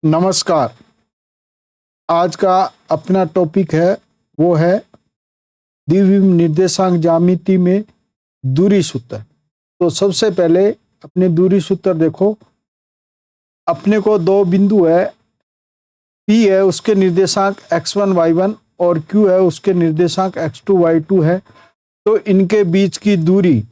नमस्कार। आज का अपना टॉपिक है वो है द्विविम निर्देशांक ज्यामिति में दूरी सूत्र। तो सबसे पहले अपने दूरी सूत्र देखो। अपने को दो बिंदु है, P है उसके निर्देशांक x1 y1 और Q है उसके निर्देशांक x2 y2 है। तो इनके बीच की दूरी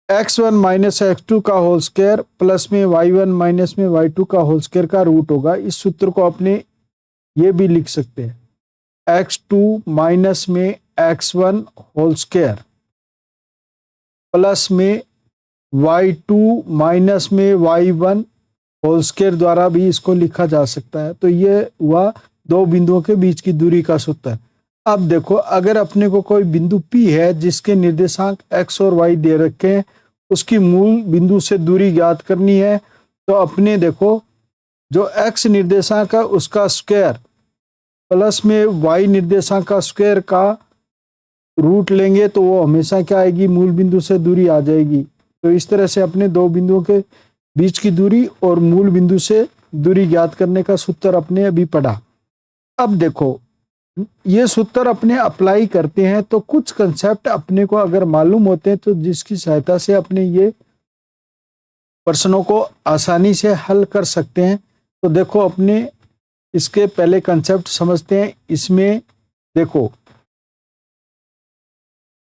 x1 माइनस x2 का होल स्क्वायर प्लस में y1 माइनस में y2 का होल स्क्वायर का रूट होगा। इस सूत्र को अपने ये भी लिख सकते हैं x2 माइनस में x1 होल स्क्वायर प्लस में y2 माइनस में y1 होल स्क्वायर द्वारा भी इसको लिखा जा सकता है। तो ये हुआ दो बिंदुओं के बीच की दूरी का सूत्र। अब देखो, अगर अपने को कोई बिंदु P है जिसके निर्देशांक x और y दे रखे हैं, उसकी मूल बिंदु से दूरी ज्ञात करनी है। तो अपने देखो, जो x निर्देशांक है उसका स्क्वायर प्लस में y निर्देशांक का स्क्वायर का रूट लेंगे तो वो हमेशा क्या आएगी, मूल बिंदु से दूरी आ जाएगी। तो इस तरह से अपने दो बिंदुओं के बीच की दूरी और मूल बिंदु से दूरी ज्ञात करने का सूत्र अपने अभी पढ़ा। अब देखो, ये सूत्र अपने अप्लाई करते हैं तो कुछ कंसेप्ट अपने को अगर मालूम होते हैं तो जिसकी सहायता से अपने ये प्रश्नों को आसानी से हल कर सकते हैं। तो देखो, अपने इसके पहले कंसेप्ट समझते हैं। इसमें देखो,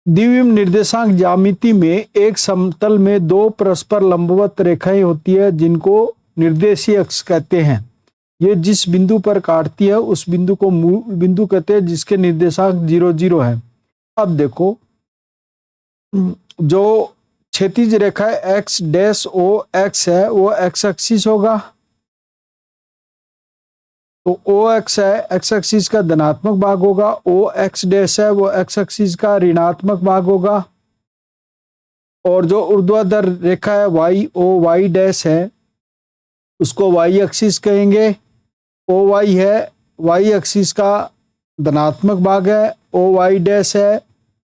द्विविम निर्देशांक ज्यामिति में एक समतल में दो परस्पर लंबवत रेखाएं होती है जिनको निर्देशीय अक्ष कहते हैं। ये जिस बिंदु पर काटती है उस बिंदु को मूल बिंदु कहते हैं जिसके निर्देशांक 0 0 है। अब देखो, जो क्षैतिज रेखा एक्स डैश ओ एक्स है वो एक्स एक्सिस होगा। तो ओ एक्स है एक्स एक्सिस का धनात्मक भाग होगा, ओ एक्स डैश है वो एक्स एक्सिस का ऋणात्मक भाग होगा। और जो ऊर्ध्वाधर रेखा है वाई ओ वाई डैश है उसको वाई एक्सिस कहेंगे। ओ वाई है वाई एक्सिस का धनात्मक भाग है, ओ वाई डैश है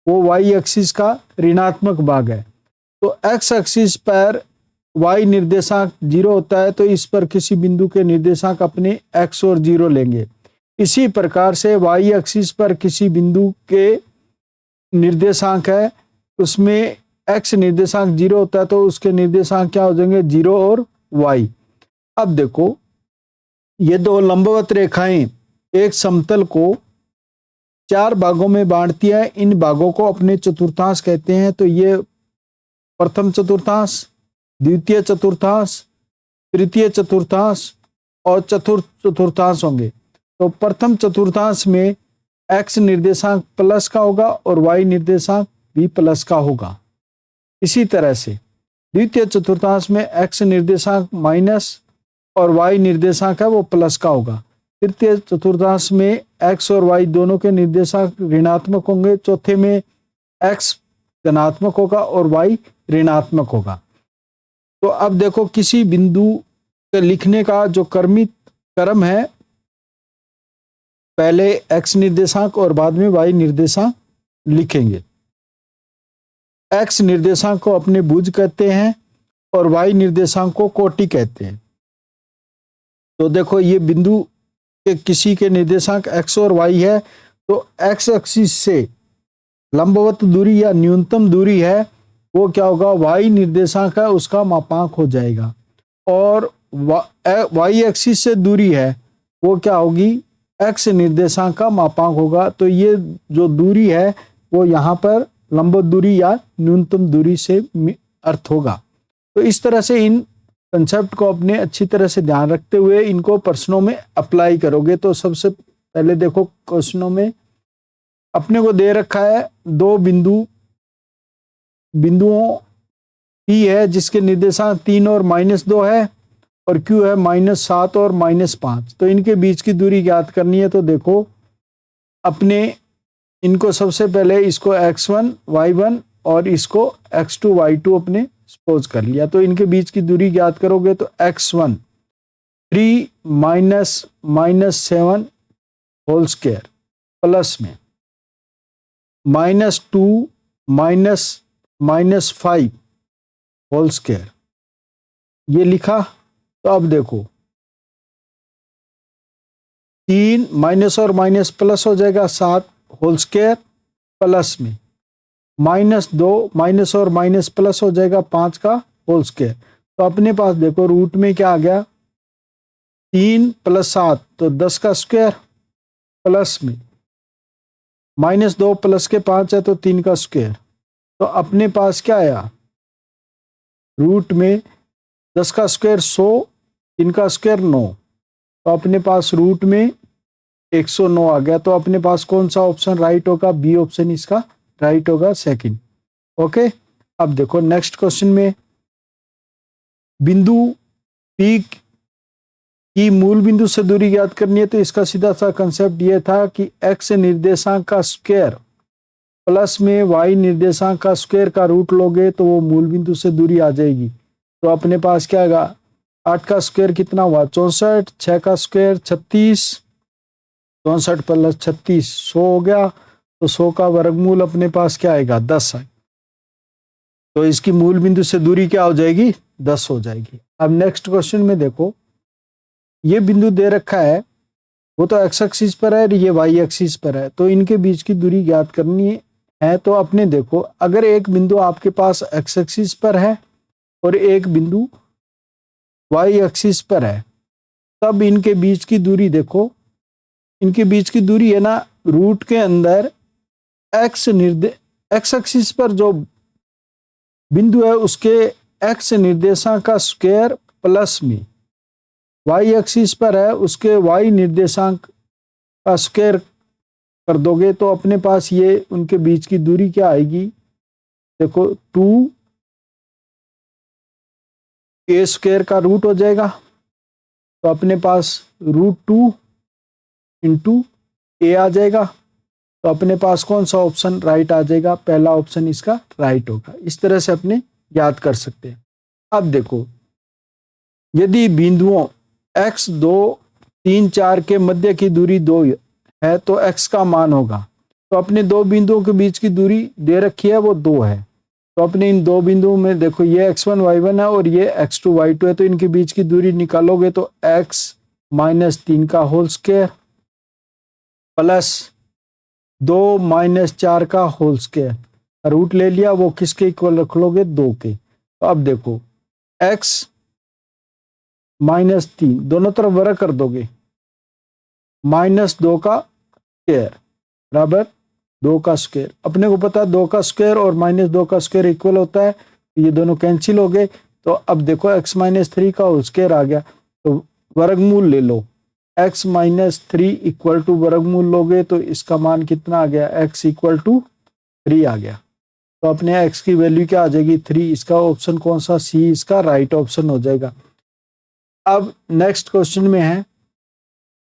वो वाई एक्सिस का ऋणात्मक भाग है। तो एक्स एक्सिस पर y निर्देशांक 0 होता है तो इस पर किसी बिंदु के निर्देशांक अपने x और 0 लेंगे। इसी प्रकार से y एक्सिस पर किसी बिंदु के निर्देशांक है उसमें x निर्देशांक 0 होता है तो उसके निर्देशांक क्या हो जाएंगे, 0 और y। अब देखो, ये दो लंबवत रेखाएं एक समतल को 4 भागों में बांटती है। इन भागों को अपने चतुर्थांश कहते हैं। तो ये प्रथम चतुर्थांश, द्वितीय चतुर्थांश, तृतीय चतुर्थांश और चतुर्थ चतुर्थांश होंगे। तो प्रथम चतुर्थांश में x निर्देशांक प्लस का होगा और y निर्देशांक भी प्लस का होगा। इसी तरह से द्वितीय चतुर्थांश में x निर्देशांक माइनस और y निर्देशांक है वो प्लस का होगा। तृतीय चतुर्थांश में x और y दोनों के निर्देशांक ऋणात्मक होंगे। चौथे में x धनात्मक होगा और y ऋणात्मक होगा। तो अब देखो, किसी बिंदु के लिखने का जो क्रम है, पहले x निर्देशांक और बाद में y निर्देशांक लिखेंगे। x निर्देशांक को अपने भुज कहते हैं और y निर्देशांक को कोटि कहते हैं। तो देखो, ये बिंदु के किसी के निर्देशांक x और y है तो x एक्सिस से लंबवत दूरी या न्यूनतम दूरी है वो क्या होगा, y निर्देशांक है उसका मापांक हो जाएगा। और y एक्सिस से दूरी है वो क्या होगी, x निर्देशांक का मापांक होगा। तो ये जो दूरी है वो यहाँ पर लंबवत दूरी या न्यूनतम दूरी से अर्थ होगा। तो इस तरह से इन कंसेप्ट को अपने अच्छी तरह से ध्यान रखते हुए इनको प्रश्नों में अप्लाई करोगे। तो सबसे पहले देखो, क्वेश्चनों में अपने को दे रखा है दो बिंदुओं P है जिसके निर्देशांक 3 और -2 है और Q है -7 और -5। तो इनके बीच की दूरी ज्ञात करनी है। तो देखो, अपने इनको सबसे पहले इसको x1 y1 और इसको x2 y2 अपने सपोज कर लिया। तो इनके बीच की दूरी ज्ञात करोगे तो x1 3 -7 होल स्क्वायर प्लस में -2 -5 होल स्क्वायर, ये लिखा। तो अब देखो, 3 माइनस और माइनस प्लस हो जाएगा 7 होल स्क्वायर प्लस में -2 माइनस और माइनस प्लस हो जाएगा 5 का होल स्क्वायर। तो अपने पास देखो रूट में क्या आ गया 3 + 7 तो 10 का स्क्वायर प्लस में -2 प्लस के 5 है तो 3 का स्क्वायर। तो अपने पास क्या आया रूट में 10 का स्क्वायर 100 3 का स्क्वायर 9 तो अपने पास रूट में 109 आ गया। तो अपने पास कौन सा ऑप्शन राइट होगा बी ऑप्शन इसका राइट होगा सेकंड। ओके अब देखो नेक्स्ट क्वेश्चन में बिंदु पी की मूल बिंदु से दूरी ज्ञात करनी है। तो इसका सीधा सा कंसेप्ट ये था कि एक्स निर्देशांक का स्क्वायर प्लस में वाई निर्देशांक का स्क्वायर का रूट लोगे तो वो मूल बिंदु से दूरी आ जाएगी। तो अपने पास क्या आएगा 8 का स्क्वायर कितना हुआ 64 6 का स्क्वायर 36 64 + 36 100 हो गया। तो 100 का वर्गमूल अपने पास क्या आएगा 10 आएगा। तो इसकी मूल बिंदु से दूरी क्या हो जाएगी 10 हो जाएगी। अब नेक्स्ट क्वेश्चन में देखो ये बिंदु दे रखा है वो तो एक्स एक्सिस पर है ये वाई एक्सिस पर है। तो इनके बीच की दूरी ज्ञात करनी है। तो अपने देखो अगर एक बिंदु आपके पास एक्स एक्सिस पर है और एक बिंदु वाई एक्सिस पर है तब इनके बीच की दूरी देखो इनके बीच की दूरी है ना रूट के अंदर एक्स एक्सिस पर जो बिंदु है उसके एक्स निर्देशांक का स्क्वायर प्लस में वाई एक्सिस पर है उसके वाई निर्देशांक का स्क्वायर कर दोगे तो अपने पास ये उनके बीच की दूरी क्या आएगी देखो 2 ए स्क्वायर का रूट हो जाएगा। तो अपने पास √2 × ए आ जाएगा। तो अपने पास कौन सा ऑप्शन राइट आ जाएगा पहला ऑप्शन इसका राइट होगा। इस तरह से अपने याद कर सकते हैं। अब देखो यदि बिंदुओं x 2 3 4 के मध्य की दूरी 2 है तो x का मान होगा। तो अपने दो बिंदुओं के बीच की दूरी दे रखी है वो 2 है। तो अपने इन दो बिंदुओं में देखो ये x1 y1 है और ये x2 y2 है। तो इनके बीच की दूरी निकालोगे तो x - 3 का होल स्क्वायर प्लस 2 - 4 का होल स्क्वायर रूट ले लिया वो किसके इक्वल रख लोगे 2 के। तो अब देखो x -3 दोनों तरफ वर्ग कर दोगे -2 का स्क्वायर बराबर 2 का स्क्वायर। अपने को पता है 2 का स्क्वायर और -2 का स्क्वायर इक्वल होता है। ये दोनों कैंसिल हो गए। तो अब देखो x - 3 का होल स्क्वायर आ गया। तो वर्गमूल ले लो x - 3 इक्वल टू वर्गमूल लोगे तो इसका मान कितना आ गया x = 3 आ गया। तो अपने x की वैल्यू क्या आ जाएगी 3। इसका ऑप्शन कौन सा सी इसका राइट ऑप्शन हो जाएगा। अब नेक्स्ट क्वेश्चन में है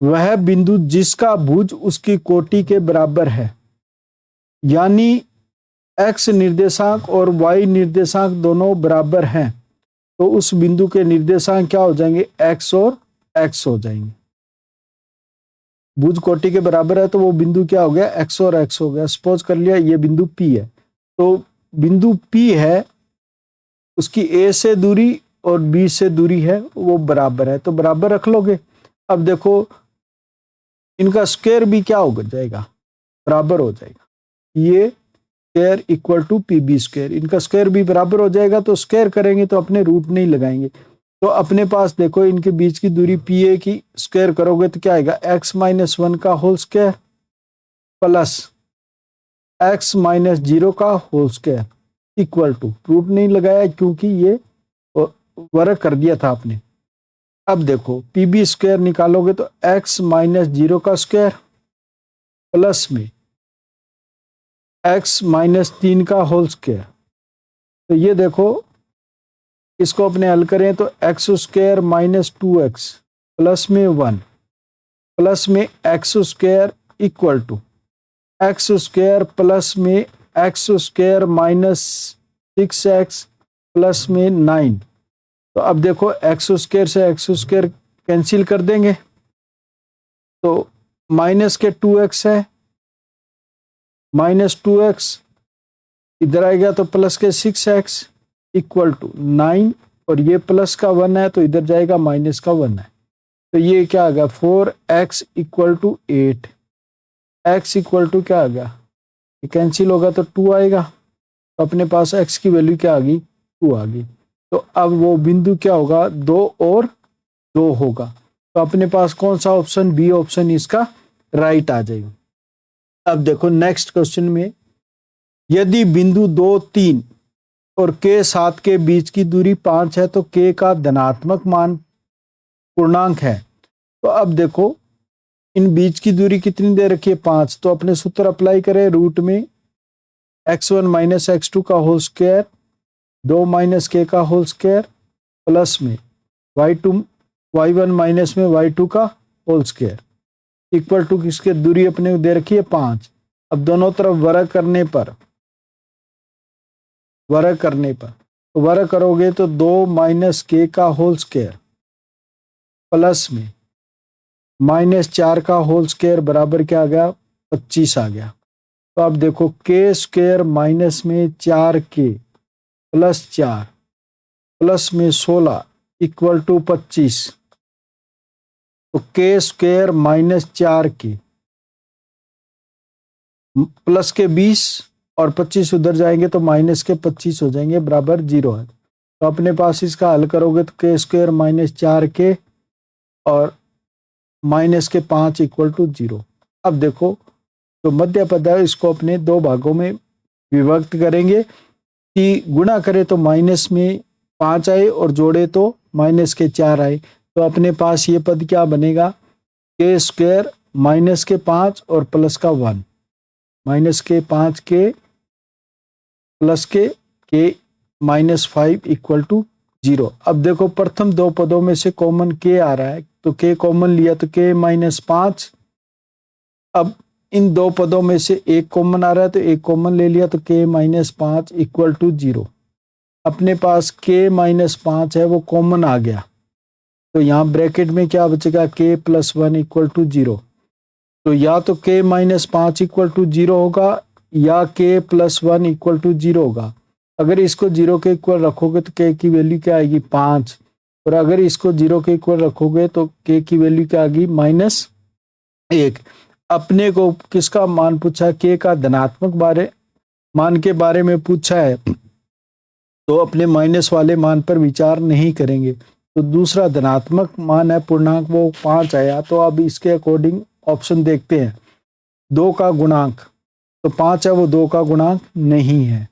वह बिंदु जिसका भुज उसकी कोटि के बराबर है यानी x निर्देशांक और y निर्देशांक दोनों बराबर हैं तो उस बिंदु के निर्देशांक क्या हो जाएंगे x और x हो जाएंगे। भुज कोटि के बराबर है तो वो बिंदु क्या हो गया x और x हो गया। सपोज कर लिया ये बिंदु P है। तो बिंदु P है उसकी A से दूरी और B से दूरी है वो बराबर है तो बराबर रख लोगे। अब देखो इनका स्क्वायर भी क्या हो जाएगा बराबर हो जाएगा। ये square equal to PB square इनका स्क्वायर भी बराबर हो जाएगा। तो स्क्वायर करेंगे तो अपने रूट नहीं लगाएंगे। तो अपने पास देखो इनके बीच की दूरी PA की स्क्वायर करोगे तो क्या आएगा x - 1 का होल स्क्वायर प्लस x - 0 का whole square equal to root नहीं लगाया क्योंकि ये वर्ग कर दिया था आपने। अब देखो PB स्क्वायर निकालोगे तो x - 0 का स्क्वायर प्लस में x - 3 का होल स्क्वायर। तो ये देखो इसको अपने हल करें तो x² - 2x प्लस में 1 प्लस में x² equal to x² plus में x² - 6x प्लस में 9। तो अब देखो x² से x² कैंसिल कर देंगे तो माइनस के 2x है -2x इधर आएगा तो प्लस के 6x इक्वल टू 9 और ये प्लस का 1 है तो इधर जाएगा माइनस का 1 है। तो ये क्या आ गया 4x equal to 8, x equal to क्या आ गया, ये कैंसिल होगा तो 2 आएगा, तो अपने पास x की वैल्यू क्या आ गई 2 आ गई। तो अब वो बिंदु क्या होगा 2 और 2 होगा, तो अपने पास कौन सा ऑप्शन, बी ऑप्शन इसका राइट आ जाएगा। अब देखो नेक्स्ट क्वेश्चन में, यदि बिंदु 2, 3 और k 7 के बीच की दूरी 5 है तो k का धनात्मक मान पूर्णांक है। तो अब देखो इन बीच की दूरी कितनी दे रखी है 5, तो अपने सूत्र अप्लाई करें, रूट में x1 माइनस x2 का होल स्क्वायर 2 माइनस k का होल स्क्वायर प्लस में y1 माइनस में y2 का होल स्क्वायर इक्वल टू किसके, दूरी अपने दे रखी है 5। अब दोनों तरफ वर्ग करने पर वर्ग करोगे तो 2 माइनस k का होल स्क्वायर प्लस में माइनस 4 का होल स्क्वायर बराबर क्या आ गया 25 आ गया। तो अब देखो k स्क्वायर माइनस में 4k प्लस 4 प्लस में 16 इक्वल टू 25, तो k square minus 4k plus के 20 और 25 उधर जाएंगे तो माइनस के 25 हो जाएंगे, बराबर 0 है। तो अपने पास इसका हल करोगे तो k स्क्वायर माइनस 4k और माइनस के 5 इक्वल टू 0। अब देखो तो मध्य पद है, इसको अपने दो भागों में विभक्त करेंगे कि गुणा करे तो माइनस में 5 आए और जोड़े तो माइनस के 4 आए। तो अपने पास ये पद क्या बनेगा, k स्क्वायर माइनस के 5 और प्लस का 1, माइनस के 5 के प्लस के k माइनस 5 इक्वल टू 0। अब देखो प्रथम दो पदों में से कॉमन k आ रहा है, तो k कॉमन लिया तो k माइनस 5। अब इन दो पदों में से एक कॉमन आ रहा है तो एक कॉमन ले लिया तो k माइनस 5 इक्वल टू 0। अपने पास k माइनस 5 है वो कॉमन आ गया, तो यहाँ ब्रैकेट में क्या बचेगा k प्लस 1 इक्वल टू 0। तो या तो k माइनस 5 इक्वल टू 0 होगा या k प्लस 1 इक्वल टू 0 होगा। अगर इसको 0 के इक्वल रखोगे तो k की वैल्यू क्या आएगी 5, और अगर इसको 0 के इक्वल रखोगे तो k की वैल्यू क्या आएगी -1। अपने को किसका मान पूछा, k का धनात्मक मान के बारे में पूछा है, तो अपने माइनस वाले मान पर विचार नहीं करेंगे। तो दूसरा धनात्मक मान है पूर्णांक वो 5 आया। तो अब इसके अकॉर्डिंग ऑप्शन देखते हैं, 2 का गुणांक तो 5 है वो 2 का गुणांक नहीं है,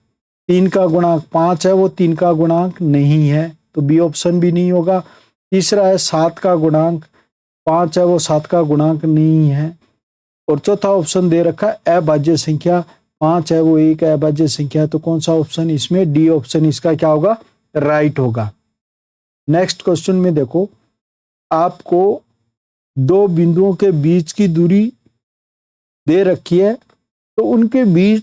3 का गुणांक 5 है वो 3 का गुणांक नहीं है, तो बी ऑप्शन भी नहीं होगा। तीसरा है 7 का गुणांक 5 है वो 7 का गुणांक नहीं है, और चौथा ऑप्शन दे रखा है अभाज्य संख्या 5 है वो एक अभाज्य संख्या है। तो कौन सा ऑप्शन इसमें, डी ऑप्शन इसका क्या होगा राइट होगा। नेक्स्ट क्वेश्चन में देखो, आपको दो बिंदुओं के बीच की दूरी दे रखी है, तो उनके बीच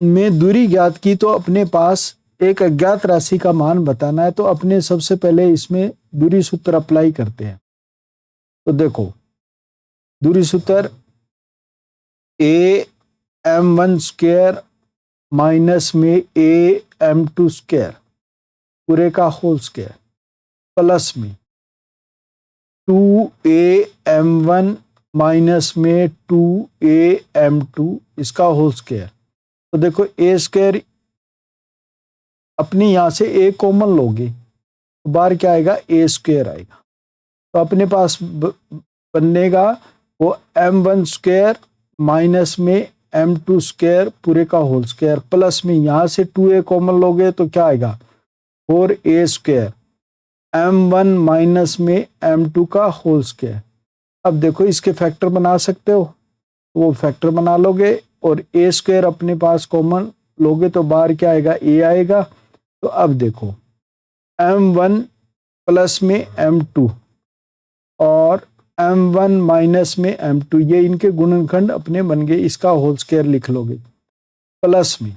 में दूरी ज्ञात की, तो अपने पास एक अज्ञात राशि का मान बताना है। तो अपने सबसे पहले इसमें दूरी सूत्र अप्लाई करते हैं। तो देखो दूरी सूत्र am1 स्क्वायर माइनस में am2 स्क्वायर पूरे का होल स्क्वायर प्लस में 2am1 माइनस में 2am2 इसका होल स्क्वायर। तो देखो a स्क्वायर अपनी यहां से a कॉमन लोगे तो बाहर क्या आएगा a स्क्वायर आएगा। तो अपने पास बनेगा वो m1 स्क्वायर माइनस में m2 स्क्वायर पूरे का होल स्क्वायर प्लस में यहां से 2a कॉमन लोगे तो क्या आएगा 4a स्क्वायर m1 माइनस में m2 का होल स्क्वायर। अब देखो इसके फैक्टर बना सकते हो, वो फैक्टर बना लोगे और a स्क्वायर अपने पास कॉमन लोगे तो बाहर क्या आएगा a आएगा। तो अब देखो m1 प्लस में m2 और m1 माइनस में m2 ये इनके गुणनखंड अपने बन गए, इसका होल स्क्वायर लिख लोगे प्लस में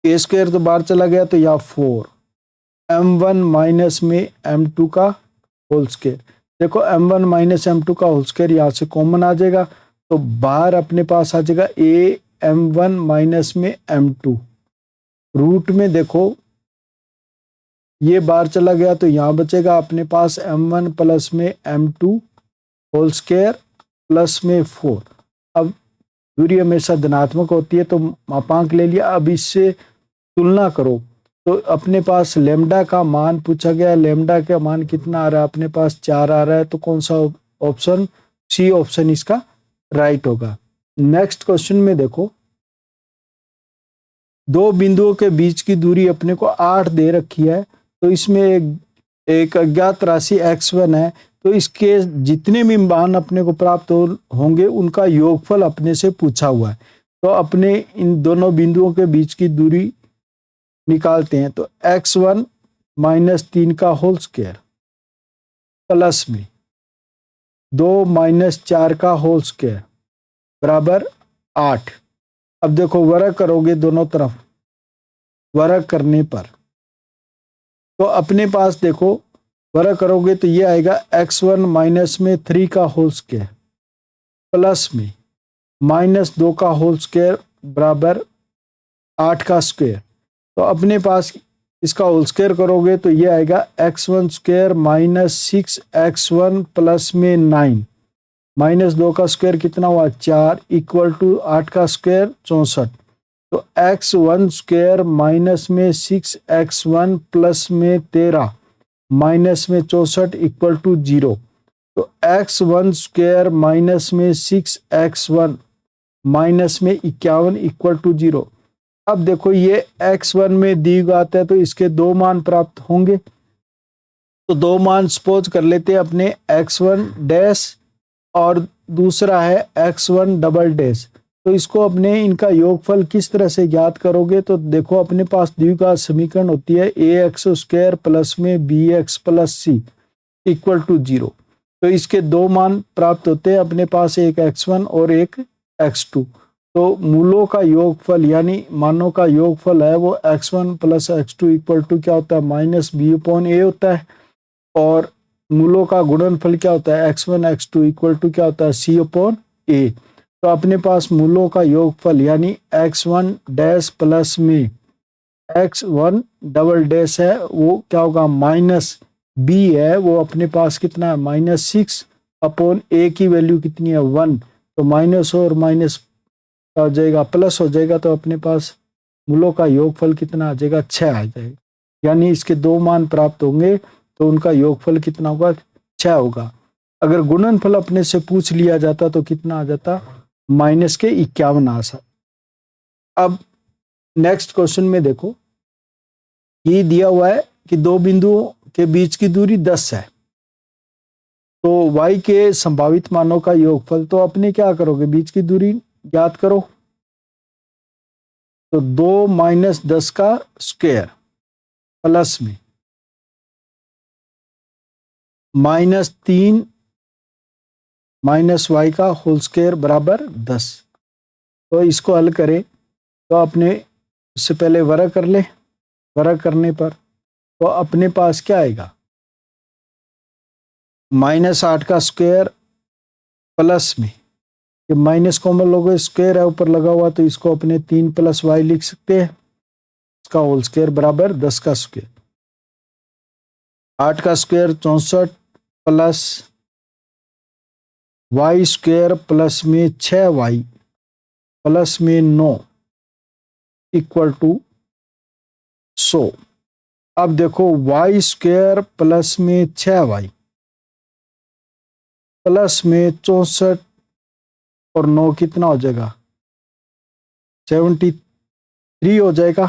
a स्क्वायर तो बाहर चला गया तो या 4 m1 माइनस में m2 का होल स्क्वायर। देखो m1 माइनस m2 का होल स्क्वायर यहाँ से कॉमन आ जाएगा तो बाहर अपने पास आ जाएगा a m1 माइनस में m2 रूट में देखो ये बार चला गया तो यहाँ बचेगा अपने पास m1 प्लस में m2 होल स्क्वायर प्लस में 4। अब दूरी हमेशा धनात्मक होती है तो मापांक ले लिया। अब इससे तुलना करो तो अपने पास लेमडा का मान पूछा गया, लेमडा का मान कितना आ रहा है, अपने पास 4 आ रहा है, तो कौन सा ऑप्शन, सी ऑप्शन इसका राइट होगा। नेक्स्ट क्वेश्चन में देखो, दो बिंदुओं के बीच की दूरी अपने को 8 दे रखी है, तो इसमें एक अज्ञात राशि x1 है, तो इसके जितने भी मान अपने को प्राप्त होंगे उनका योगफल अपने से पूछा हुआ है। तो अपने इन दोनों बिंदुओं के बीच की दूरी निकालते हैं। तो x1 माइनस 3 का होल स्क्वायर प्लस में 2 माइनस 4 का होल स्क्वायर बराबर 8। अब देखो वर्ग करोगे दोनों तरफ, वर्ग करने पर तो अपने पास देखो वर्ग करोगे तो ये आएगा x1 माइनस में 3 का होल स्क्वायर प्लस में माइनस 2 का होल स्क्वायर बराबर 8 का स्क्वायर। तो अपने पास इसका होल स्क्वायर करोगे तो ये आएगा x1 square minus 6x1 plus में 9 माइनस 2 का स्क्वायर कितना हुआ 4 इक्वल टू 8 का स्क्वायर 64। तो x1 स्क्वायर माइनस में 6x1 प्लस में 13 माइनस में 64 इक्वल टू 0। तो x1 स्क्वायर माइनस में 6x1 माइनस में 51 इक्वल टू 0। अब देखो ये x1 में द्विघात है तो इसके दो मान प्राप्त होंगे, तो दो मान सपोज कर लेते हैं अपने x1 डैश और दूसरा है x1 डबल डैश। तो इसको अपने इनका योगफल किस तरह से ज्ञात करोगे, तो देखो अपने पास द्विघात समीकरण होती है ax स्क्वायर प्लस में bx plus C equal to 0। तो इसके दो मान प्राप्त होते हैं अपने पास, एक x1 और एक x2। तो मूलों का योगफल यानी मानों का योगफल है वो x1 plus x2 equal to क्या होता है माइनस बी अपॉन ए होता है, और मूलों का गुणनफल क्या होता है x1 x2 इक्वल टू क्या होता है सी अपॉन ए। तो अपने पास मूलों का योगफल यानी x1 डैश प्लस में x1 डबल डैश है वो क्या होगा माइनस b है, वो अपने पास कितना है माइनस 6 अपॉन ए की वैल्यू कितनी है 1। तो माइनस और माइनस हो जाएगा प्लस हो जाएगा, तो अपने पास मूलों का योगफल कितना आ जाएगा 6 आ जाएगा। यानी इसके दो मान प्राप्त होंगे तो उनका योगफल कितना होगा 6 होगा। अगर गुणनफल अपने से पूछ लिया जाता तो कितना आ जाता माइनस के 51 आ सकता। अब नेक्स्ट क्वेश्चन में देखो, ये दिया हुआ है कि दो बिंदुओं के बीच की दूरी 10 है, तो y के संभावित मानों का योगफल, तो अपने क्या करोगे बीच की दूरी ज्ञात करो। तो 2 माइनस 10 का स्क्वायर प्लस में माइनस 3 माइनस वाई का होल स्क्वायर बराबर 10। तो इसको हल करें तो अपने इससे पहले वर्ग कर ले, वर्ग करने पर तो अपने पास क्या आएगा माइनस 8 का स्क्वायर प्लस में ये माइनस कॉमन लोगे स्क्वायर है ऊपर लगा हुआ, तो इसको अपने 3 प्लस वाई लिख सकते हैं, इसका होल स्क्वायर बराबर 10 का स्क्वायर। 8 का square 64 plus Y square plus में 6y प्लस में 9 इक्वल टू 100। अब देखो वाई स्क्वायर प्लस में 6y प्लस में 64 और 9 कितना हो जाएगा 73 हो जाएगा,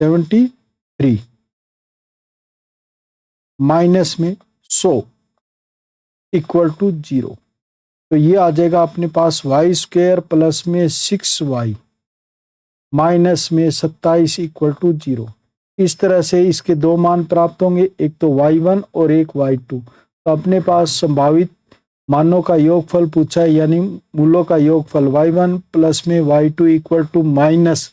73 माइनस में 100 इक्वल टू 0। तो ये आ जाएगा अपने पास वाई स्क्वायर प्लस में 6y माइनस में 27 इक्वल टू 0। इस तरह से इसके दो मान प्राप्त होंगे, एक तो y1 और एक y2। तो अपने पास संभावित मानों का योगफल पूछा है यानी मूलों का योगफल y1 प्लस में y2 equal to minus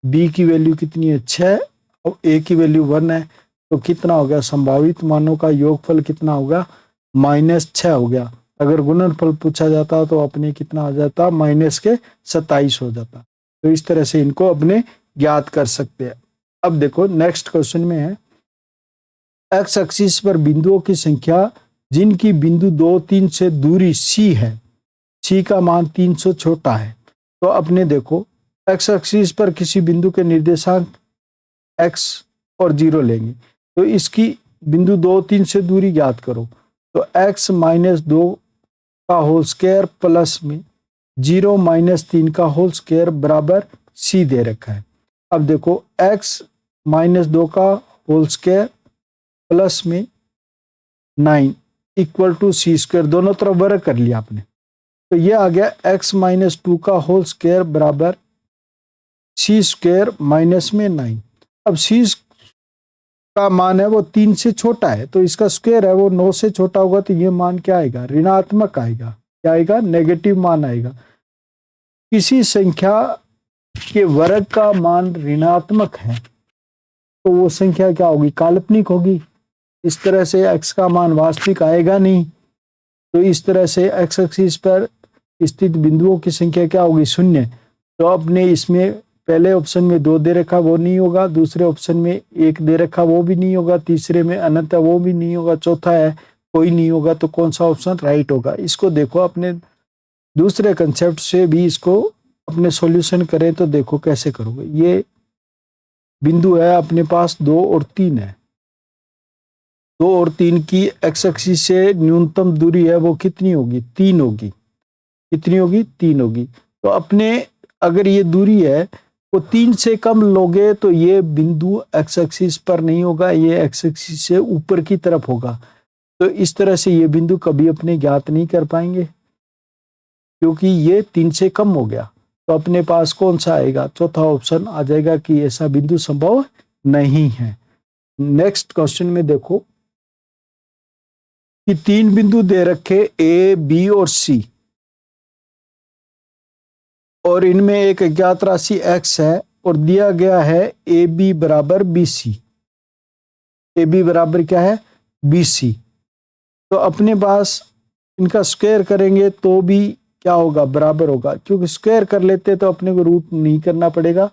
b की वैल्यू कितनी है 6 और a की वैल्यू 1 है, तो कितना हो गया संभावित मानों का योगफल कितना होगा माइनस 6 हो गया। अगर गुणनफल पूछा जाता तो अपने कितना आ जाता माइनस के 27 हो जाता। तो इस तरह से इनको अपने ज्ञात कर सकते हैं। अब देखो नेक्स्ट क्वेश्चन में है एक्स एक्सिस पर बिंदुओं की संख्या जिनकी बिंदु 2, 3 से दूरी c है, c का मान 3 से छोटा है। तो अपने देखो एक्स एक्सिस पर किसी बिंदु के निर्देशांक x और 0 लेंगे, तो इसकी बिंदु 2, 3 से दूरी ज्ञात करो। तो x माइनस 2 का होल स्क्वायर प्लस में 0 माइनस 3 का होल स्क्वायर बराबर c दे रखा है। अब देखो x माइनस 2 का होल स्क्वायर प्लस में 9 इक्वल टू सी स्क्वायर, दोनों तरफ वर्ग कर लिया आपने। तो ये आ गया x माइनस 2 का होल स्क्वायर बराबर सी स्क्वायर माइनस में 9। अब c का मान है वो 3 से छोटा है, तो इसका स्क्वायर है वो 9 से छोटा होगा, तो ये मान क्या आएगा? ऋणात्मक आएगा। क्या आएगा? नेगेटिव मान आएगा। किसी संख्या के वर्ग का मान ऋणात्मक है तो वो संख्या क्या होगी? काल्पनिक होगी। इस तरह से x का मान वास्तविक आएगा नहीं। तो इस तरह से x एक्सिस पर स्थित बिंदुओं की संख्या क्या होगी? 0। तो अपने इसमें पहले ऑप्शन में 2 दे रखा वो नहीं होगा, दूसरे ऑप्शन में 1 दे रखा वो भी नहीं होगा, तीसरे में अनंत है वो भी नहीं होगा, चौथा है कोई नहीं होगा। तो कौन सा ऑप्शन राइट होगा? इसको देखो अपने दूसरे कंसेप्ट से भी इसको अपने सॉल्यूशन करें तो देखो कैसे करोगे। ये बिंदु है अपने पास 2 और 3 है। 2 और 3 की एक्स एक्सिस से न्यूनतम दूरी है वो कितनी होगी? 3 होगी। कितनी होगी? 3 होगी। तो अपने अगर ये दूरी है वो 3 से कम लोगे तो ये बिंदु एक्स एक्सिस पर नहीं होगा, ये एक्स एक्सिस से ऊपर की तरफ होगा। तो इस तरह से ये बिंदु कभी अपने ज्ञात नहीं कर पाएंगे क्योंकि ये 3 से कम हो गया। तो अपने पास कौन सा आएगा? चौथा ऑप्शन आ जाएगा कि ऐसा बिंदु संभव नहीं है। नेक्स्ट क्वेश्चन में देखो कि 3 बिंदु दे रखे ए, बी और सी, और इनमें एक अज्ञात राशि x है और दिया गया है ए बी बराबर बी सी। ए बी बराबर क्या है? B C. तो अपने पास इनका स्क्वायर करेंगे तो भी क्या होगा? बराबर होगा, क्योंकि स्क्वायर कर लेते तो अपने को रूट नहीं करना पड़ेगा,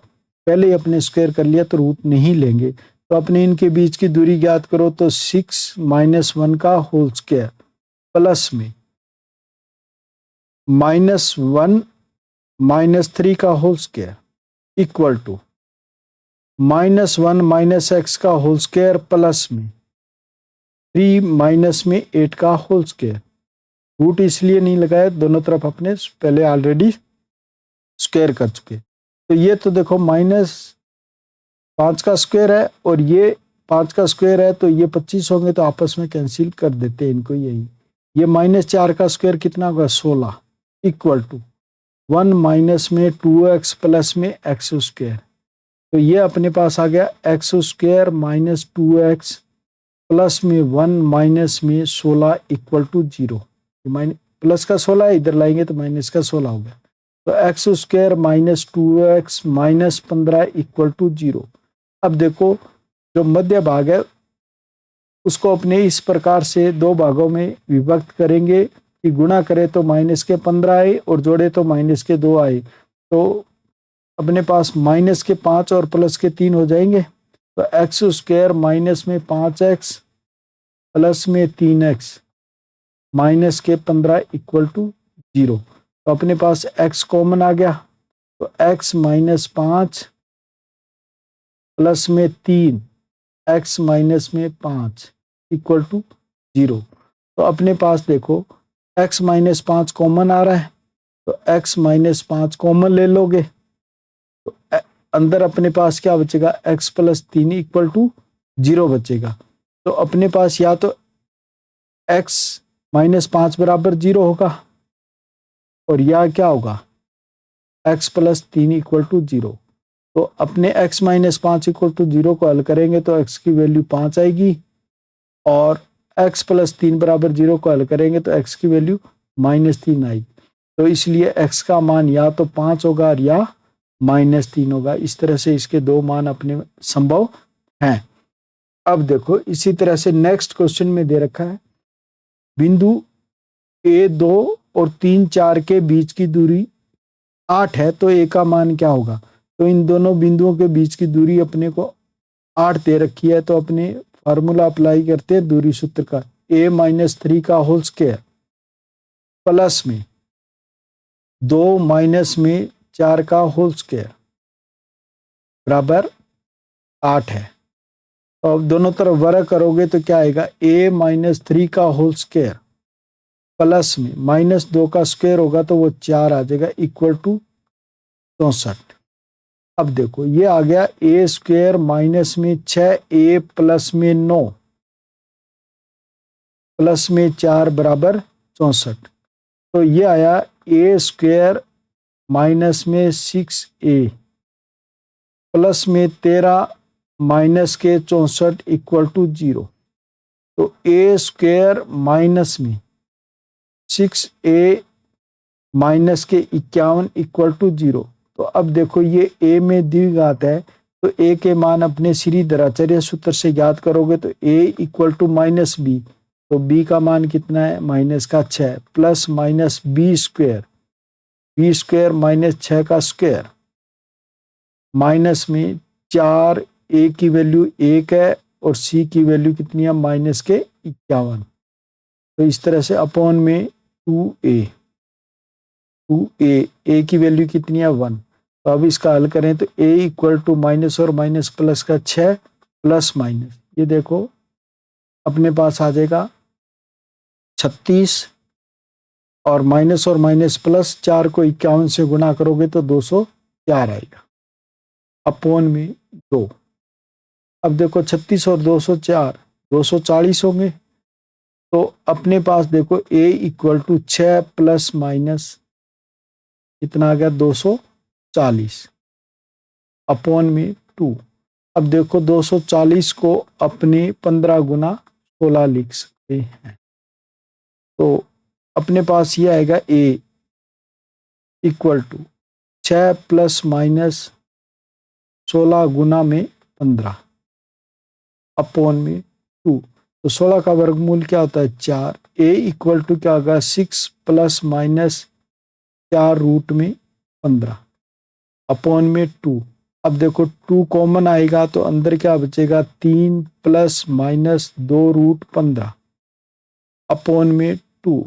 पहले ही अपने स्क्वायर कर लिया तो रूट नहीं लेंगे। तो अपने इनके बीच की दूरी ज्ञात करो। तो 6 माइनस 1 का होल स्क्वायर प्लस में -1 -3 का whole square equal to -1 minus X का होल स्क्वायर प्लस में 3 माइनस में 8 का होल स्क्वायर। रूट इसलिए नहीं लगाया, दोनों तरफ अपने पहले ऑलरेडी स्क्वायर कर चुके। तो ये तो देखो -5 का स्क्वायर है और ये 5 का स्क्वायर है, तो ये 25 होंगे, तो आपस में कैंसिल कर देते हैं इनको। यही ये -4 का स्क्वायर कितना होगा? 16 इक्वल टू 1 माइनस में 2x प्लस में x स्क्वायर। तो ये अपने पास आ गया x square minus 2x plus में 1 माइनस में 16 इक्वल टू 0। प्लस का 16 है, इधर लाएंगे तो माइनस का 16 हो गया। तो x square minus 2x minus 15 equal to 0। अब देखो जो मध्य भाग है उसको अपने इस प्रकार से 2 भागों में विभक्त करेंगे कि गुणा करें तो माइनस के 15 आए और जोड़े तो माइनस के 2 आए। तो अपने पास माइनस के 5 और प्लस के 3 हो जाएंगे। तो एक्स स्क्वायर माइनस में 5x प्लस में 3x माइनस के 15 इक्वल टू 0। तो अपने पास x कॉमन आ गया, तो x माइनस 5 प्लस में 3 x माइनस में 5 इक्वल टू 0। तो अपने पास देखो x माइनस 5 कॉमन आ रहा है, तो x माइनस 5 कॉमन ले लोगे तो अंदर अपने पास क्या बचेगा? x प्लस 3 इक्वल टू 0 बचेगा। तो अपने पास या तो x माइनस 5 बराबर 0 होगा और या क्या होगा? x plus 3 equal to 0। तो अपने x माइनस 5 इक्वल टू 0 को हल करेंगे तो x की वैल्यू 5 आएगी और x प्लस 3 बराबर 0 को हल करेंगे तो x की वैल्यू -3 आएगी। तो इसलिए x का मान या तो 5 होगा या -3 होगा। इस तरह से इसके 2 मान अपने संभव हैं। अब देखो इसी तरह से नेक्स्ट क्वेश्चन में दे रखा है बिंदु A2 और 3, 4 के बीच की दूरी 8 है, तो A का मान क्या होगा? तो इन दोनों बिंदुओं के बीच की दूरी अपने को 8 दे रखी है, तो अपने फार्मूला अप्लाई करते हैं दूरी सूत्र का। a-3 का होल स्क्वायर प्लस में 2 माइनस में 4 का होल स्क्वायर बराबर 8 है। तो अब दोनों तरफ वर्ग करोगे तो क्या आएगा, a-3 का होल स्क्वायर प्लस में -2 का स्क्वायर होगा तो वो 4 आ जाएगा, इक्वल टू 64। अब देखो ये आ गया a स्क्वायर माइनस में 6 a प्लस में 9 प्लस में 4 बराबर 64। तो ये आया a स्क्वायर माइनस में 6a प्लस में 13 माइनस के 64 इक्वल टू 0। तो a स्क्वायर माइनस में 6a माइनस के 51 इक्वल टू 0। तो अब देखो ये a में द्विघात है, तो a के मान अपने श्री द्विराचार्य सूत्र से ज्ञात करोगे तो a equal to minus b। तो b का मान कितना है, माइनस का 6 plus minus b square minus 6 का स्क्वायर माइनस में 4, a की वैल्यू 1 है और c की वैल्यू कितनी है, माइनस के 51। तो इस तरह से अपॉन में 2a a की वैल्यू कितनी है, 1। तो अब इसका हल करें तो a इक्वल टू माइनस और माइनस प्लस का 6 प्लस माइनस, ये देखो अपने पास आ जाएगा 36 और माइनस प्लस 4 को 51 से गुणा करोगे तो 204 आएगा, अपॉन में 2। अब देखो 36 और 204 240 होंगे। तो अपने पास देखो a equal to 6 plus minus कितना आ गया, 240 अपॉन में 2। अब देखो 240 को अपने 15 गुना 16 लिख सकते हैं। तो अपने पास ये आएगा a equal to 6 plus minus 16 गुना में 15 अपॉन में 2। तो 16 का वर्गमूल क्या होता है, 4। a इक्वल टू क्या होगा, 6 प्लस माइनस 4 रूट में 15 अपॉन में 2। अब देखो 2 कॉमन आएगा तो अंदर क्या बचेगा, 3 प्लस माइनस 2 रूट 15 अपॉन में 2।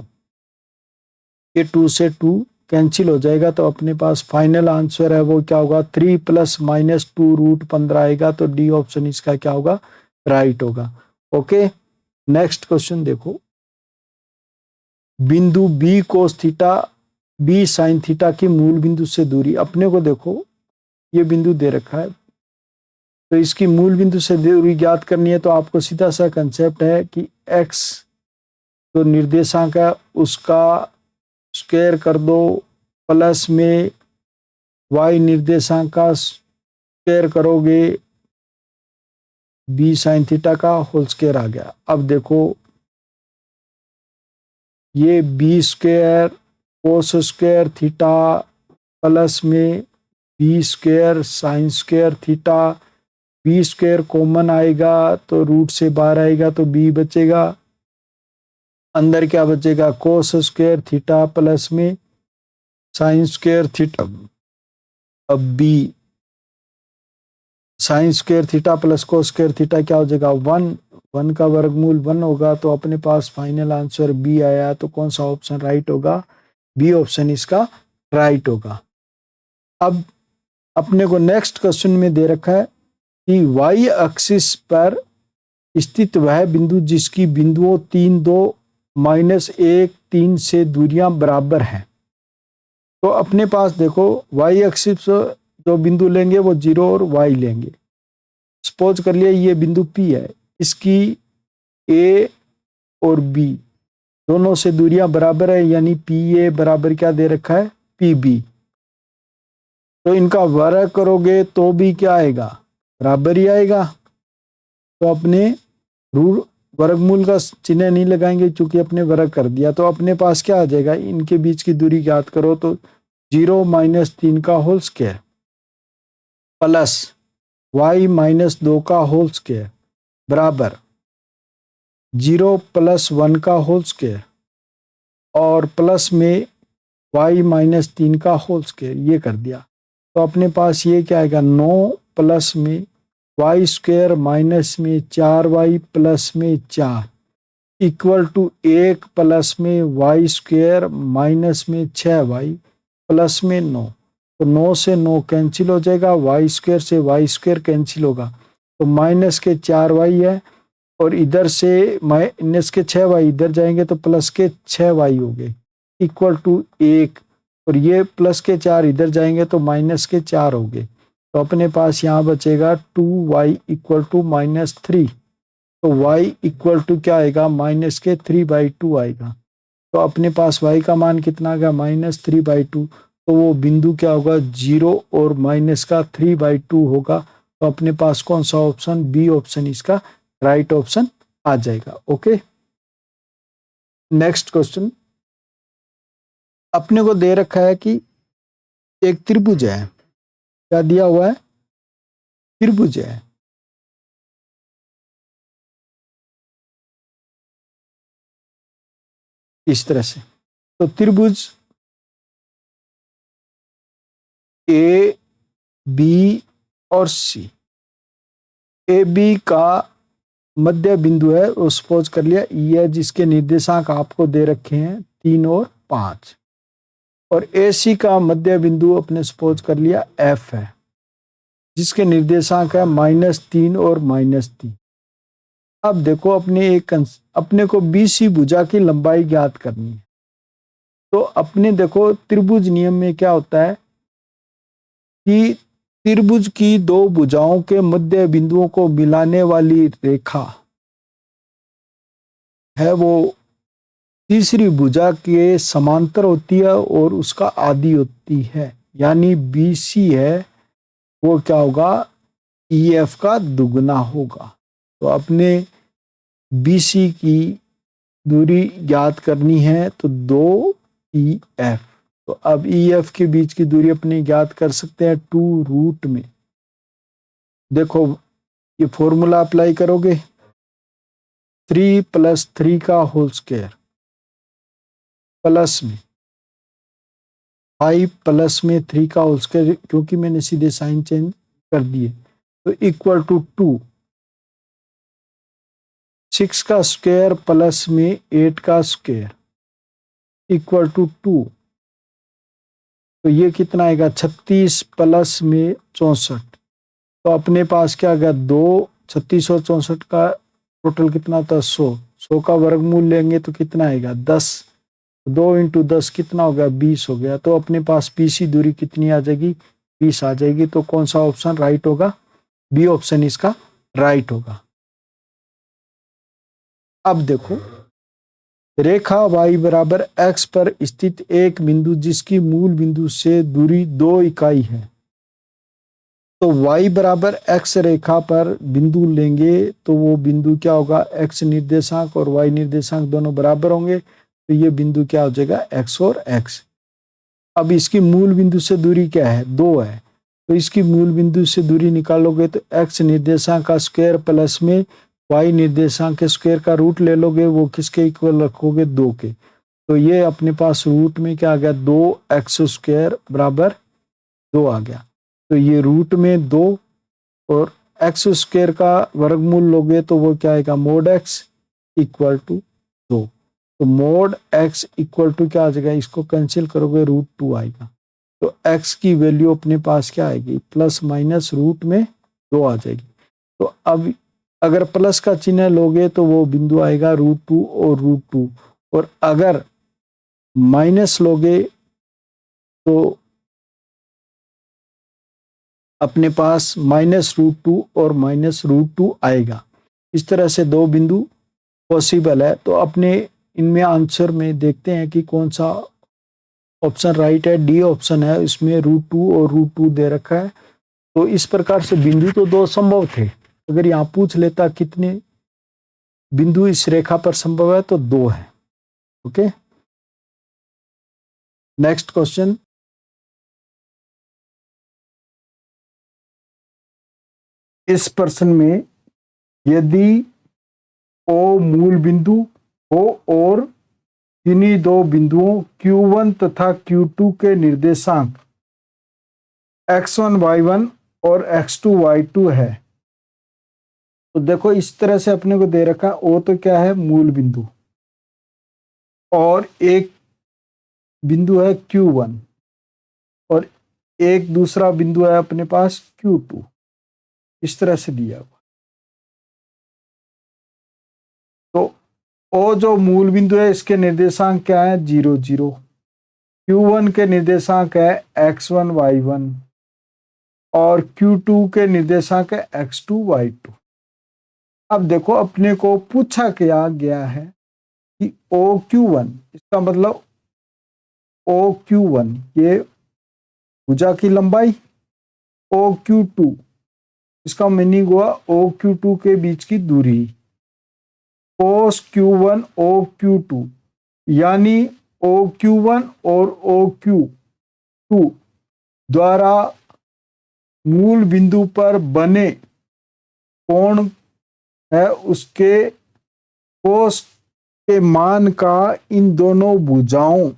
ये 2 से 2 कैंसिल हो जाएगा, तो अपने पास फाइनल आंसर है वो क्या होगा, 3 प्लस माइनस 2 रूट 15 आएगा। तो डी ऑप्शन इसका क्या होगा, राइट होगा। ओके, नेक्स्ट क्वेश्चन देखो, बिंदु b cos theta b sine theta की मूल बिंदु से दूरी। अपने को देखो ये बिंदु दे रखा है, तो इसकी मूल बिंदु से दूरी ज्ञात करनी है। तो आपको सीधा सा कंसेप्ट है कि x जो निर्देशांक है उसका स्क्वायर कर दो, प्लस में y निर्देशांक का स्क्वायर करोगे, b साइन थीटा का होल स्क्वायर आ गया। अब देखो ये b square cos square theta plus में b square sine square theta, b square common आएगा तो रूट से बाहर आएगा तो b बचेगा, अंदर क्या बचेगा, कोस स्क्वायर थीटा प्लस में साइन स्क्वायर थीटा। अब b sine square theta plus cos square theta क्या हो जाएगा, 1 का वर्गमूल 1 होगा। तो अपने पास फाइनल आंसर बी आया। तो कौन सा ऑप्शन राइट होगा, बी ऑप्शन इसका राइट होगा। अब अपने को नेक्स्ट क्वेश्चन में दे रखा है कि वाई एक्सिस पर स्थित वह बिंदु जिसकी बिंदुओं 3, 2, -1, 3 से दूरियां बराबर हैं। तो अपने पास देखो वाई एक्सिस जो बिंदु लेंगे वो 0 और y लेंगे। सपोज कर लिया ये बिंदु P है, इसकी A और B दोनों से दूरियां बराबर है, यानी PA बराबर क्या दे रखा है, PB। तो इनका वर्ग करोगे तो भी क्या आएगा, बराबर ही आएगा। तो अपने रूट वर्गमूल का चिन्ह नहीं लगाएंगे क्योंकि अपने वर्ग कर दिया। तो अपने पास क्या आ जाएगा, इनके बीच की दूरी ज्ञात करो तो 0 - 3 का होल स्क्वायर प्लस y - 2 का होल स्क्वायर बराबर 0 + 1 का होल स्क्वायर और प्लस में y - 3 का होल स्क्वायर, ये कर दिया। तो अपने पास ये क्या आएगा, 9 प्लस में वाई स्क्वायर माइनस में 4y प्लस में 4 इक्वल टू 1 प्लस में वाई स्क्वायर माइनस में 6y प्लस में 9। तो 9 से 9 कैंसिल हो जाएगा, वाई स्क्वायर से वाई स्क्वायर कैंसिल होगा, तो माइनस के 4y है, और इधर से माइनस के 6y इधर जाएंगे तो प्लस के 6y हो गए इक्वल टू 1, और ये प्लस के 4 इधर जाएंगे तो माइनस के 4 हो गए। तो अपने पास यहाँ बचेगा 2y इक्वल टू -3। तो y इक्वल टू क्या आएगा, माइनस के 3/2 आएगा। तो अपने पास y का मान कितना आ गया, -3/2। तो वो बिंदु क्या होगा, 0 और माइनस का 3/2 होगा। तो अपने पास कौन सा ऑप्शन, बी ऑप्शन इसका राइट ऑप्शन आ जाएगा। Okay, next question. अपने को दे रखा है कि एक त्रिभुज है, क्या दिया हुआ है, त्रिभुज है। इस तरह से, तो त्रिभुज ए बी और सी, ए बी का मध्य बिंदु है वो सपोज कर लिया ई है, जिसके निर्देशांक आपको दे रखे हैं 3 और 5, और ए सी का मध्य बिंदु अपने सपोज कर लिया एफ है, जिसके निर्देशांक है -3 और -3। अब देखो अपने को बी सी भुजा की लंबाई ज्ञात करनी है। तो अपने देखो त्रिभुज नियम में क्या होता है कि त्रिभुज की दो भुजाओं के मध्य बिंदुओं को मिलाने वाली रेखा है वो तीसरी भुजा के समांतर होती है और उसका आधी होती है, यानी बी सी है वो क्या होगा, ई एफ का दुगना होगा। तो अपने बी सी की दूरी ज्ञात करनी है, तो 2EF। तो अब EF के बीच की दूरी अपने ज्ञात कर सकते हैं 2 रूट में। देखो ये फॉर्मूला अप्लाई करोगे, 3 + 3 का होल स्क्वायर प्लस में 5 प्लस में 3 का होल स्क्वायर, क्योंकि मैंने सीधे साइन चेंज कर दिए, तो इक्वल टू 2। 6 का स्क्वायर प्लस में 8 का स्क्वायर इक्वल टू 2। तो ये कितना आएगा, 36 प्लस में 64। तो अपने पास क्या आ गया, 2, 36 और 64 का टोटल कितना होता है, 100। 100 का वर्गमूल लेंगे तो कितना आएगा, 10। 2 × 10 कितना हो गया, 20 हो गया। तो अपने पास पीसी दूरी कितनी आ जाएगी, 20 आ जाएगी। तो कौन सा ऑप्शन राइट होगा, बी ऑप्शन इसका राइट होगा। अब देखो रेखा y बराबर x पर स्थित एक बिंदु जिसकी मूल बिंदु से दूरी 2 इकाई है। तो y बराबर x रेखा पर बिंदु लेंगे तो वो बिंदु क्या होगा, x निर्देशांक और y निर्देशांक दोनों बराबर होंगे, तो ये बिंदु क्या हो जाएगा, x और x। अब इसकी मूल बिंदु से दूरी क्या है, 2 है। तो इसकी मूल बिंदु से दूरी निकालोगे तो x निर्देशांक का स्क्वायर प्लस में y निर्देशांक के स्क्वायर का रूट ले लोगे, वो किसके इक्वल रखोगे, 2 के। तो ये अपने पास रूट में क्या आ गया, 2x² बराबर 2 आ गया। तो ये रूट में 2 और x² का वर्गमूल लोगे तो वो क्या आएगा, mod x इक्वल टू 2। तो mod x इक्वल टू क्या आ जाएगा, इसको कैंसिल करोगे √2 आएगा। तो x की वैल्यू अपने पास क्या आएगी, प्लस माइनस रूट में 2 आ जाएगी। तो अब अगर प्लस का चिन्ह लोगे तो वो बिंदु आएगा √2 और √2, और अगर माइनस लोगे तो अपने पास -√2 और -√2 आएगा। इस तरह से दो बिंदु पॉसिबल है। तो अपने इनमें आंसर में देखते हैं कि कौन सा ऑप्शन राइट है। डी ऑप्शन है, इसमें √2 और √2 दे रखा है। तो इस प्रकार से बिंदु तो 2 संभव थे। अगर यहाँ पूछ लेता कितने बिंदु इस रेखा पर संभव है, तो 2 है। Okay, next question. इस प्रश्न में यदि O मूल बिंदु हो और किन्हीं दो बिंदुओं Q1 तथा Q2 के निर्देशांक x1 y1 और x2 y2 है, तो देखो इस तरह से अपने को दे रखा है, ओ तो क्या है मूल बिंदु, और एक बिंदु है Q1, और एक दूसरा बिंदु है अपने पास Q2, इस तरह से दिया हुआ। तो ओ जो मूल बिंदु है इसके निर्देशांक क्या है 0 0, Q1 के निर्देशांक है x1 y1, और Q2 के निर्देशांक है x2 y2। अब देखो अपने को पूछा क्या गया है कि OQ1, इसका मतलब OQ1 ये भुजा की लंबाई, OQ2 इसका मीनिंग हुआ OQ2 के बीच की दूरी, cos Q1 OQ2, यानी OQ1 और OQ2 द्वारा मूल बिंदु पर बने कोण है उसके कोस के मान का इन दोनों भुजाओं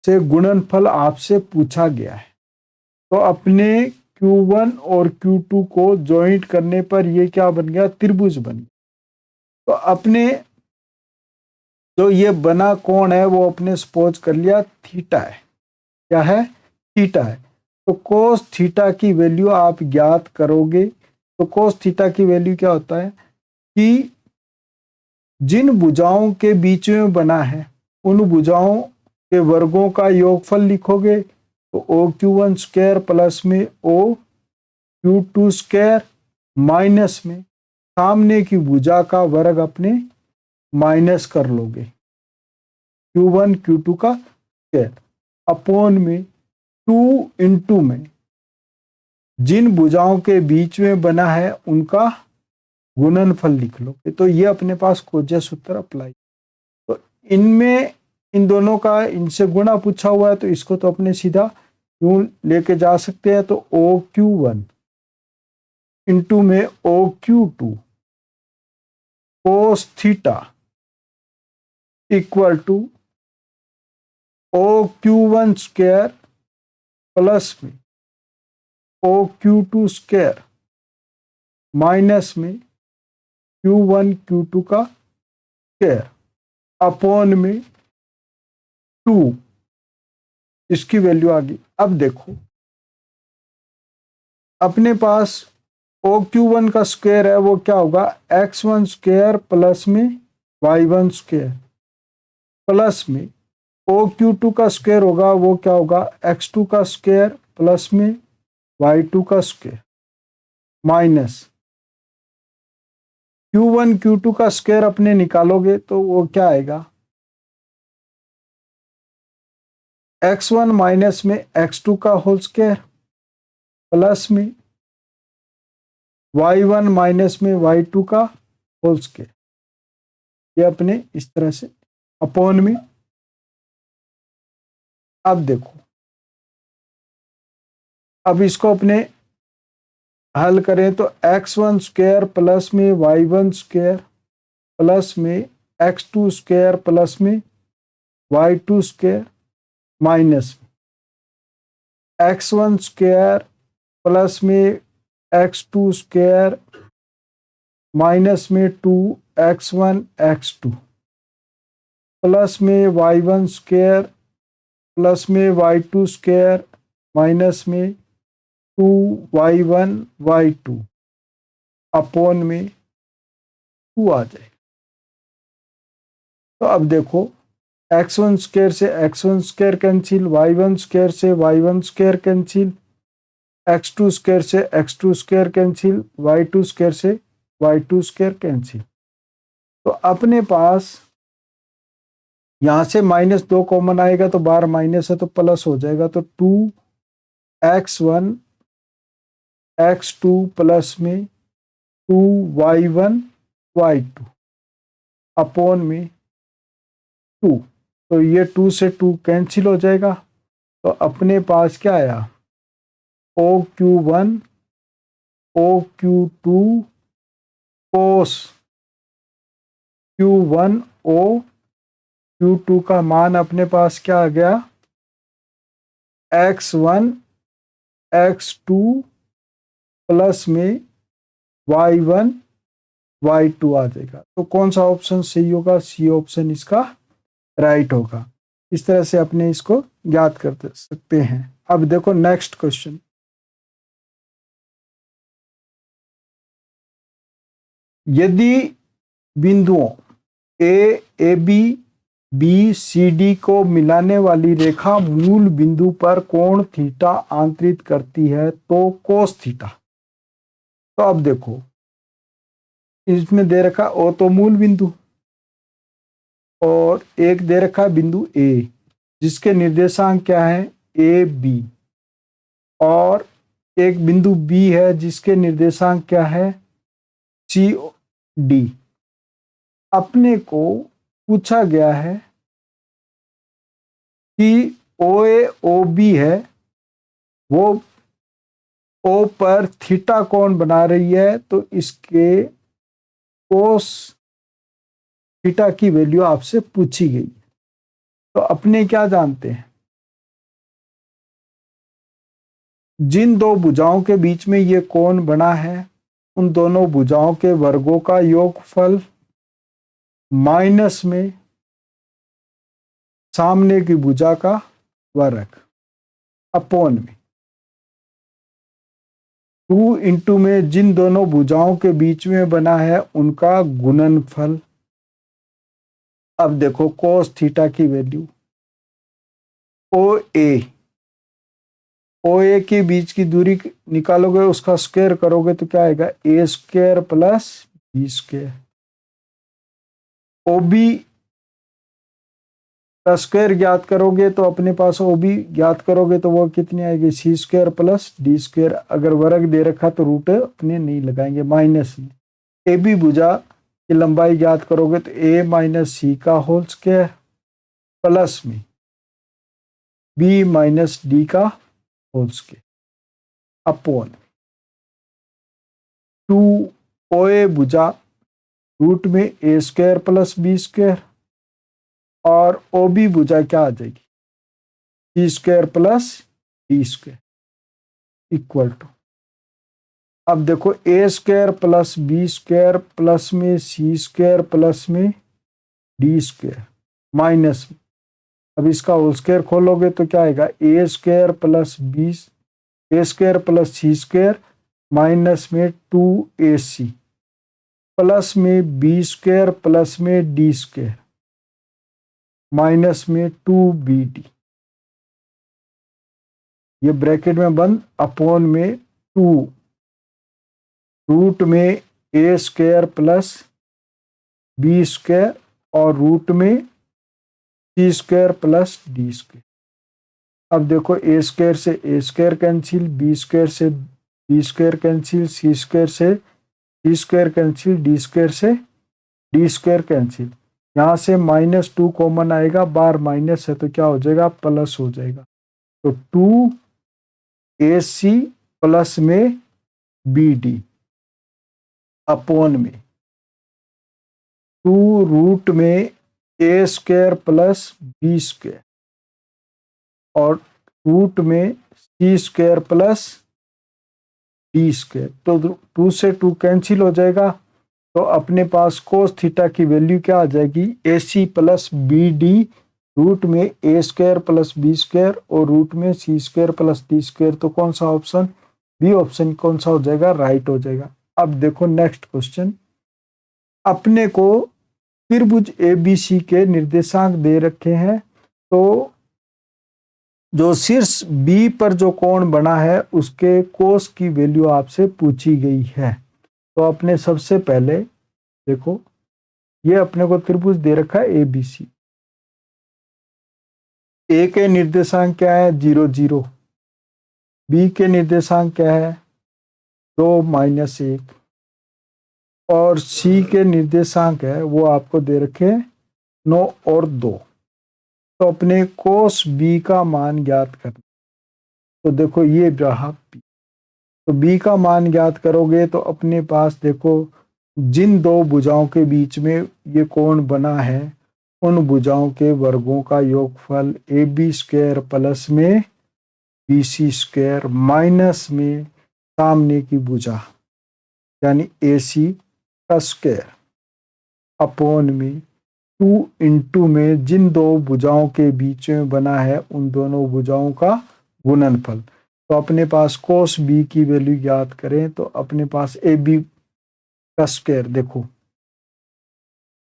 से गुणनफल आपसे पूछा गया है। तो अपने Q1 और Q2 को ज्वाइंट करने पर ये क्या बन गया, त्रिभुज बन गया। तो अपने जो ये बना कोण है वो अपने सपोज कर लिया थीटा है। क्या है, थीटा है। तो कोस थीटा की वैल्यू आप ज्ञात करोगे। तो कोस थीटा की वैल्यू क्या होता है कि जिन भुजाओं के बीच में बना है उन भुजाओं के वर्गों का योगफल लिखोगे, तो OQ1 स्क्वायर प्लस में OQ2 स्क्वायर माइनस में सामने की भुजा का वर्ग अपने माइनस कर लोगे, Q1 Q2 का स्क्वायर अपॉन में 2 इंटू में जिन भुजाओं के बीच में बना है उनका गुणनफल लिख लो। तो ये अपने पास कोज्या सूत्र अप्लाई। तो इनमें इन दोनों का इनसे गुणा पूछा हुआ है, तो इसको तो अपने सीधा यूं लेके जा सकते हैं। तो OQ1 इंटू में OQ2 cos theta equal to OQ1 square plus में OQ2 स्क्वायर माइनस में Q1 Q2 का स्क्वायर अपॉन में 2, इसकी वैल्यू आ गई। अब देखो अपने पास OQ1 का स्क्वायर है वो क्या होगा, x1 स्क्वायर प्लस में y1 स्क्वायर प्लस में OQ2 का स्क्वायर होगा वो क्या होगा, x2 का स्क्वायर प्लस में y2 का स्क्वायर माइनस Q1 Q2 का स्क्वायर अपने निकालोगे तो वो क्या आएगा, x1 माइनस में x2 का होल स्क्वायर प्लस में y1 माइनस में y2 का होल स्क्वायर, ये अपने इस तरह से अपॉन में। अब देखो अब इसको अपने हल करें तो x1 स्क्वायर प्लस में y1 स्क्वायर प्लस में x2 स्क्वायर प्लस में y2 स्क्वायर माइनस में x1 स्क्वायर प्लस में x2 स्क्वायर माइनस में 2x1 x2 प्लस में y1 स्क्वायर प्लस में y2 स्क्वायर माइनस में 2y1 y2 अपॉन में 2 आ जाए। तो अब देखो x1 स्क्वायर से x1 square cancel, y1 square से y1 square cancel, x2 square से x2 square cancel, y2 square से y2 स्क्वायर कैंसिल। तो अपने पास यहां से -2 कॉमन आएगा तो बार माइनस है तो प्लस हो जाएगा। तो 2x1 x2 प्लस में 2y1 y2 अपॉन में 2। तो ये 2 से 2 कैंसिल हो जाएगा। तो अपने पास क्या आया, OQ1 OQ2 कोस Q1 OQ2 का मान अपने पास क्या आ गया, x1 x2 प्लस में y1 y2 आ जाएगा। तो कौन सा ऑप्शन सही होगा? सी ऑप्शन इसका राइट होगा। इस तरह से अपने इसको ज्ञात कर सकते हैं। अब देखो नेक्स्ट क्वेश्चन। यदि बिंदुओं A B B C D को मिलाने वाली रेखा मूल बिंदु पर कोण थीटा आंतरित करती है तो कोस थीटा। तो अब देखो इसमें दे रखा ओ तो मूल बिंदु और एक दे रखा बिंदु ए जिसके निर्देशांक क्या है? A B. और एक बिंदु बी है जिसके निर्देशांक क्या है? C D. अपने को पूछा गया है कि ओ ए ओ बी है वो ओ पर थीटा कोण बना रही है, तो इसके कोस थीटा की वैल्यू आपसे पूछी गई। तो अपने क्या जानते हैं? जिन दो भुजाओं के बीच में ये कोण बना है उन दोनों भुजाओं के वर्गों का योगफल माइनस में सामने की भुजा का वर्ग अपॉन में 2 इंटू में जिन दोनों भुजाओं के बीच में बना है उनका गुणनफल। अब देखो कोस थीटा की वैल्यू ओ ए के बीच की दूरी निकालोगे, उसका स्क्वायर करोगे तो क्या आएगा? A square plus B square. O B का स्क्वायर ज्ञात करोगे तो अपने पास ओ बी ज्ञात करोगे तो वो कितनी आएगी? सी स्क्वायर प्लस डी स्क्वायर। अगर वर्ग दे रखा तो रूट अपने नहीं लगाएंगे, माइनस में। ए बी भुजा की लंबाई ज्ञात करोगे तो ए माइनस सी का होल स्क्वायर प्लस में बी माइनस डी का whole square upon 2 O A भुजा रूट में A square plus B square और ओ बी भुजा क्या आ जाएगी? C square plus D square equal to. अब देखो A square plus B square plus में सी स्क्वायर प्लस में डी स्क्वायर माइनस में, अब इसका होल स्क्वायर खोलोगे तो क्या आएगा? A square plus B A square plus C square minus में 2ac प्लस में बी स्क्वायर प्लस में डी स्क्वायर माइनस में 2bd, ये ब्रैकेट में बंद अपॉन में 2 रूट में A square plus B square और रूट में C square plus D square. अब देखो ए स्क्वायर से ए स्क्वायर कैंसिल, बी स्क्वायर से बी स्क्वायर कैंसिल, सी स्क्वायर से सी स्क्वायर कैंसिल, डी स्क्वायर से डी स्क्वायर कैंसिल। यहाँ से -2 कॉमन आएगा, बार माइनस है तो क्या हो जाएगा? प्लस हो जाएगा। तो 2ac प्लस में bd अपॉन में 2 रूट में A square plus B square और रूट में C square plus D square. तो 2 से 2 कैंसिल हो जाएगा, तो अपने पास कोस थीटा की वैल्यू क्या आ जाएगी? AC प्लस BD रूट में A square plus B square और रूट में C square plus D square. तो कौन सा ऑप्शन? बी ऑप्शन कौन सा हो जाएगा? राइट हो जाएगा। अब देखो नेक्स्ट क्वेश्चन। अपने को त्रिभुज ABC के निर्देशांक दे रखे हैं, तो जो शीर्ष B पर जो कोण बना है उसके कोस की वैल्यू आपसे पूछी गई है। तो अपने सबसे पहले देखो ये अपने को त्रिभुज दे रखा है ABC। ए के निर्देशांक क्या है? 0 0। बी के निर्देशांक क्या है? 2 -1 और सी के निर्देशांक है वो आपको दे रखे 9 और 2। तो अपने कोस बी का मान ज्ञात करना। तो देखो ये रहा बी, तो बी का मान ज्ञात करोगे तो अपने पास देखो जिन दो भुजाओं के बीच में ये कोण बना है उन भुजाओं के वर्गों का योगफल AB स्क्वायर प्लस में BC स्क्वायर माइनस में सामने की भुजा यानी AC का स्क्वायर अपॉन में 2 इंटू में जिन दो भुजाओं के बीच में बना है उन दोनों भुजाओं का गुणनफल। तो अपने पास cos B की वैल्यू ज्ञात करें तो अपने पास AB का स्क्वायर देखो,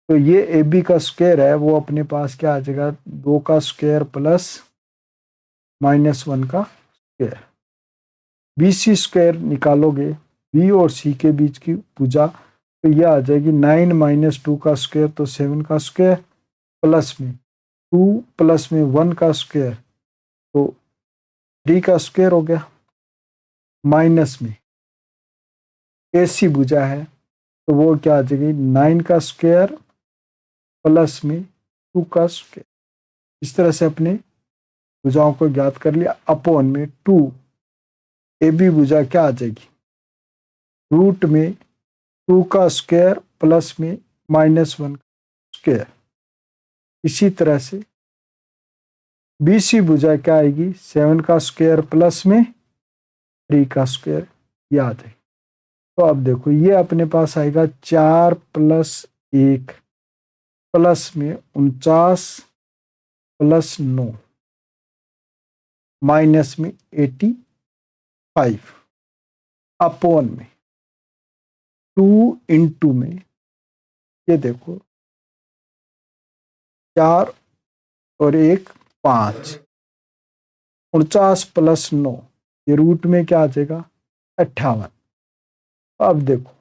तो ये AB का स्क्वायर है वो अपने पास क्या आ जाएगा 2 का स्क्वायर प्लस -1 का स्क्वायर। BC स्क्वायर निकालोगे B और C के बीच की भुजा तो यह आ जाएगी 9 - 2 का स्क्वायर तो 7 का स्क्वायर प्लस में 2 प्लस में 1 का स्क्वायर तो 3 का स्क्वायर हो गया, माइनस में AC भुजा है तो वो क्या आ जाएगी 9 का स्क्वायर प्लस में 2 का स्क्वायर। इस तरह से अपने भुजाओं को ज्ञात कर लिया अपॉन में 2 AB भुजा क्या आ जाएगी रूट में 2 का स्क्वायर प्लस में -1 का स्क्वायर। इसी तरह से BC भुजा क्या आएगी 7 का स्क्वायर प्लस में 3 का स्क्वायर याद है। तो अब देखो ये अपने पास आएगा 4 + 1 प्लस में 49 प्लस 9 माइनस में 85 अपॉन में 2 इंटू में ये देखो 4 और 1 5 49 प्लस 9 ये रूट में क्या आ जाएगा 58। अब देखो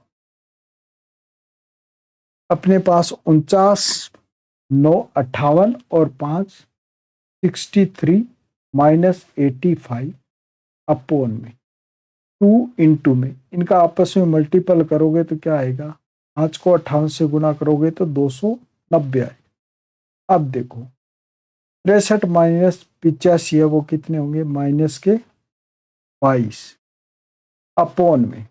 अपने पास 49 9 58 और 5 63 माइनस 85 अपॉन में 2 इंटू में इनका आपस में मल्टीपल करोगे तो क्या आएगा 5 को 58 से गुना करोगे तो 290 आएगा। अब देखो 63 माइनस 85 है वो कितने होंगे माइनस के 22 अपॉन में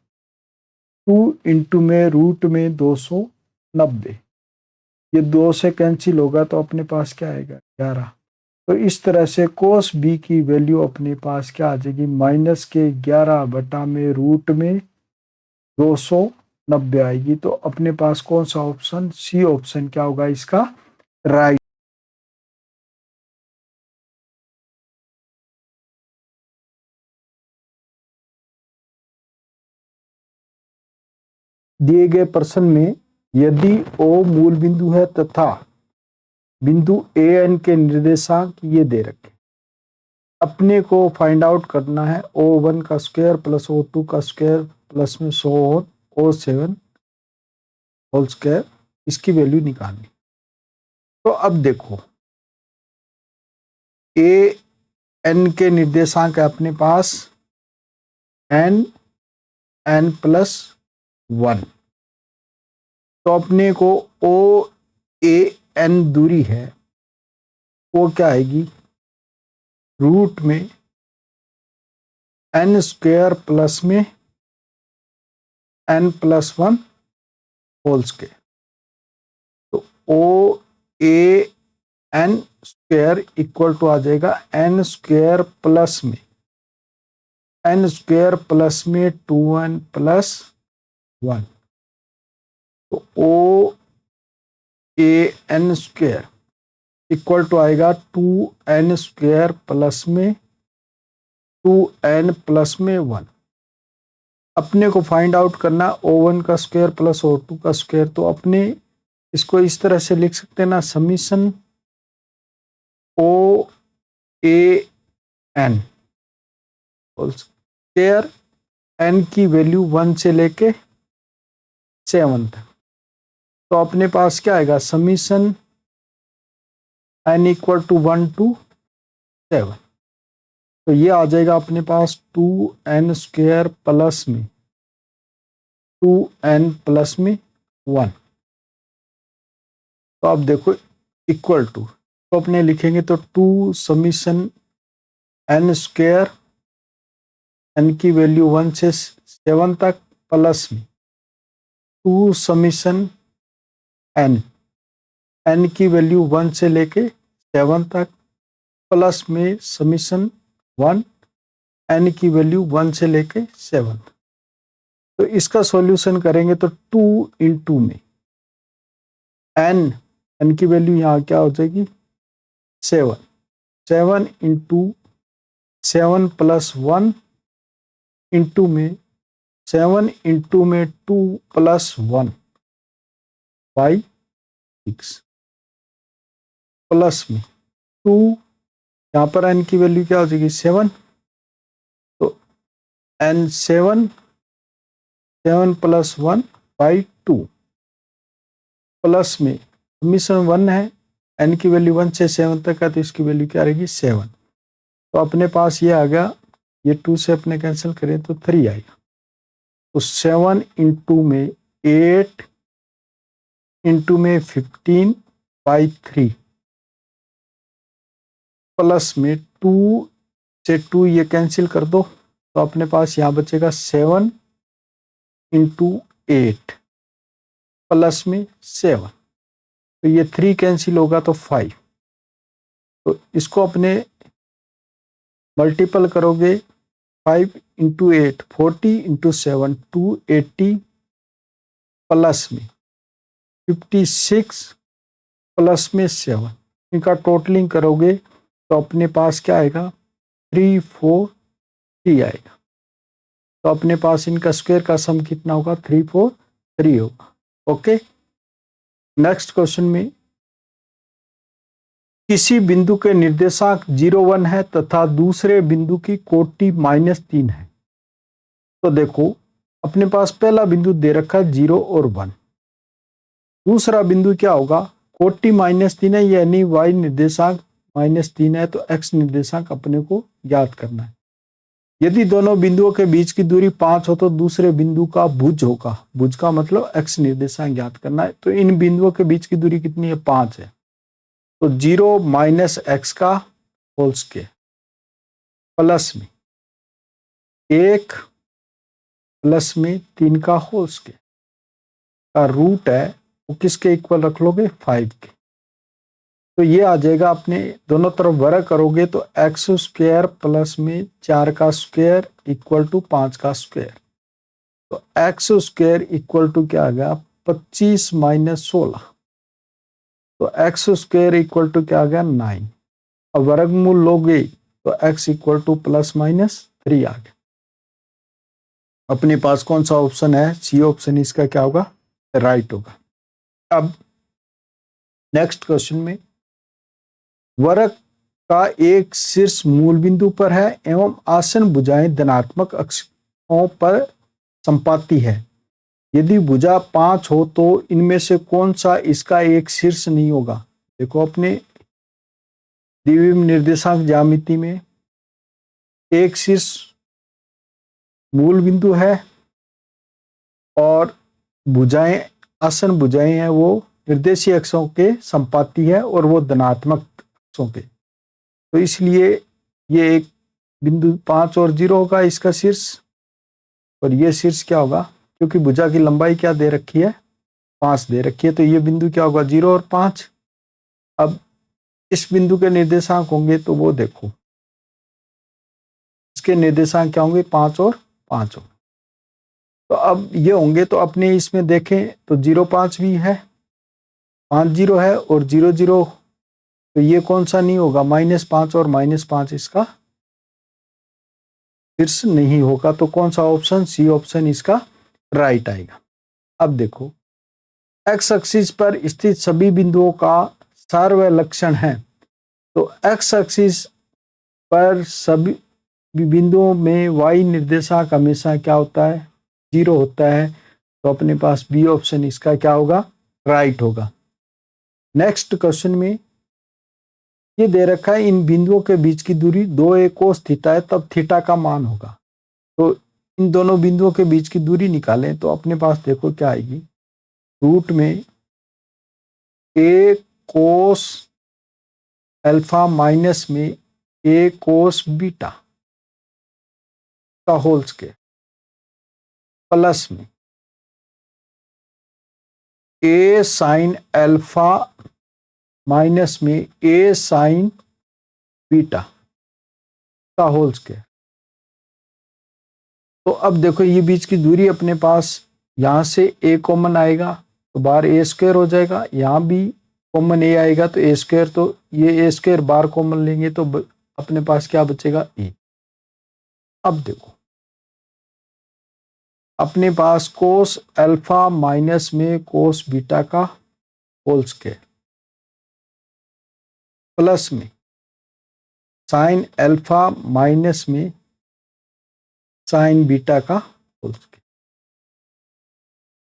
2 इंटू में रूट में 290 ये 2 से कैंसिल होगा तो अपने पास क्या आएगा 11। तो इस तरह से cos B की वैल्यू अपने पास क्या आ जाएगी माइनस के 11 बटा में रूट में 290 आएगी। तो अपने पास कौन सा ऑप्शन C ऑप्शन क्या होगा इसका राइट। दिए गए प्रश्न में यदि O मूल बिंदु है तथा बिंदु AN के निर्देशांक ये दे रखे, अपने को फाइंड आउट करना है O1 का स्क्वायर प्लस O2 का स्क्वायर प्लस में 100 O7 होल स्क्वायर इसकी वैल्यू निकालनी। तो अब देखो AN के निर्देशांक है अपने पास N प्लस 1 तो अपने को OAN दूरी है वो क्या आएगी रूट में n स्क्वायर प्लस में n प्लस 1 होल स्क्वायर। तो OAN स्क्वायर इक्वल टू आ जाएगा n स्क्वायर प्लस में 2n प्लस 1। तो OAN स्क्वायर इक्वल टू आएगा 2n स्क्वायर प्लस में 2n प्लस में 1। अपने को फाइंड आउट करना O1 का स्क्वायर प्लस O2 का स्क्वायर। तो अपने इसको इस तरह से लिख सकते हैं ना summation OAN whole square n की वैल्यू 1 से लेके 7 तक। तो अपने पास क्या आएगा summation n equal to 1 to 7। तो ये आ जाएगा अपने पास 2n स्क्वायर प्लस में 2n प्लस में 1। तो आप देखो इक्वल टू तो अपने लिखेंगे तो 2 समीशन n स्क्वायर n की वैल्यू 1 से 7 तक प्लस में 2 समीशन n की वैल्यू 1 से लेके 7 तक प्लस में समीशन 1 n की वैल्यू 1 से लेके 7। तो इसका सॉल्यूशन करेंगे तो 2 इंटू में एन की वैल्यू यहाँ क्या हो जाएगी 7 7 इंटू 7 प्लस 1 इंटू में 7 इंटू में 2 प्लस 1 बाई 6 प्लस में 2 यहाँ पर एन की वैल्यू क्या हो जाएगी 7 तो एन 7 प्लस 1 बाई 2 प्लस में समीकरण 1 है एन की वैल्यू 1 से 7 तक है तो इसकी वैल्यू क्या रहेगी 7 तो अपने पास ये आ गया ये 2 से अपने कैंसिल करें तो 3 आएगा तो 7 इंटू में 8 इंटू में 15 बाई 3 प्लस में 2 से 2 ये कैंसिल कर दो तो अपने पास यहाँ बचेगा 7 इंटू 8 प्लस में 7 तो ये 3 कैंसिल होगा तो 5 तो इसको अपने मल्टीपल करोगे 5 इंटू 8 40 इंटू 7 280 प्लस में 56 प्लस में 7 इनका टोटलिंग करोगे तो अपने पास क्या आएगा 343 आएगा तो अपने पास इनका स्क्वायर का सम कितना होगा 343 होगा ओके नेक्स्ट क्वेश्चन में किसी बिंदु के निर्देशांक 0 1 है तथा दूसरे बिंदु की कोटि -3 है तो देखो अपने पास पहला बिंदु दे रखा है 0 और 1 दूसरा बिंदु क्या होगा कोटि -3 है यानी y निर्देशांक -3 है तो x निर्देशांक अपने को ज्ञात करना है यदि दोनों बिंदुओं के बीच की दूरी 5 हो तो दूसरे बिंदु का भुज होगा भुज का मतलब x निर्देशांक ज्ञात करना है तो इन बिंदुओं के बीच की दूरी कितनी है 5 है तो 0 माइनस एक्स का होल स्क्वायर प्लस में 1 प्लस में 3 का होल स्क्वायर का रूट है वो किसके इक्वल रख लोगे 5 के तो ये आ जाएगा अपने दोनों तरफ वर्ग करोगे तो एक्स स्क्वायर प्लस में 4 का स्क्वायर इक्वल टू 5 का स्क्वायर तो एक्स स्क्वायर इक्वल टू क्या आ गया 25 माइनस 16 तो एक्स स्क्वायर इक्वल टू क्या आ गया 9 अब वर्गमूल लोगे तो x equal two plus minus 3 आ गया अपने पास कौन सा ऑप्शन है सी ऑप्शन इसका क्या होगा राइट होगा अब नेक्स्ट क्वेश्चन में वर्ग का एक शीर्ष मूल बिंदु पर है एवं आसन भुजाएं धनात्मक अक्षों पर संपाती है यदि भुजा 5 हो तो इनमें से कौन सा इसका एक शीर्ष नहीं होगा देखो अपने द्विविम निर्देशांक ज्यामिति में एक शीर्ष मूल बिंदु है और भुजाएं आसन भुजाएं हैं वो निर्देशीय अक्षों के संपाती है और वो धनात्मक अक्षों के तो इसलिए ये एक बिंदु 5 और 0 होगा इसका शीर्ष और ये शीर्ष क्या होगा क्योंकि भुजा की लंबाई क्या दे रखी है 5 दे रखी है तो ये बिंदु क्या होगा 0 और 5 अब इस बिंदु के निर्देशांक होंगे तो वो देखो इसके निर्देशांक क्या होंगे 5 और 5 होंगे तो अब ये होंगे तो अपने इसमें देखें तो 0 5 भी है 5 0 है और 0 0 तो ये कौन सा नहीं होगा -5 और -5 इसका शीर्ष नहीं होगा तो कौन सा ऑप्शन सी ऑप्शन इसका राइट आएगा अब देखो एक्स एक्सिस पर स्थित सभी बिंदुओं का सार्वलक्षण लक्षण है तो एक्स एक्सिस पर सभी बिंदुओं में y निर्देशांक हमेशा क्या होता है 0 होता है तो अपने पास बी ऑप्शन इसका क्या होगा राइट होगा नेक्स्ट क्वेश्चन में ये दे रखा है इन बिंदुओं के बीच की दूरी 2a कोस थीटा है तब थीटा का मान होगा तो इन दोनों बिंदुओं के बीच की दूरी निकालें तो अपने पास देखो क्या आएगी रूट में a कोस अल्फा माइनस में a कोस बीटा का होल स्क्वायर प्लस में a साइन अल्फा माइनस में a साइन बीटा का होल स्क्वायर तो अब देखो ये बीच की दूरी अपने पास, यहाँ से a कॉमन आएगा तो बाहर a स्क्वायर हो जाएगा, यहाँ भी कॉमन a आएगा तो a स्क्वायर, तो ये a स्क्वायर बाहर कॉमन लेंगे तो अपने पास क्या बचेगा, a। अब देखो अपने पास कोस अल्फा माइनस में कोस बीटा का होल स्क्वायर प्लस में साइन अल्फा माइनस में साइन बीटा का होल स्क्वायर।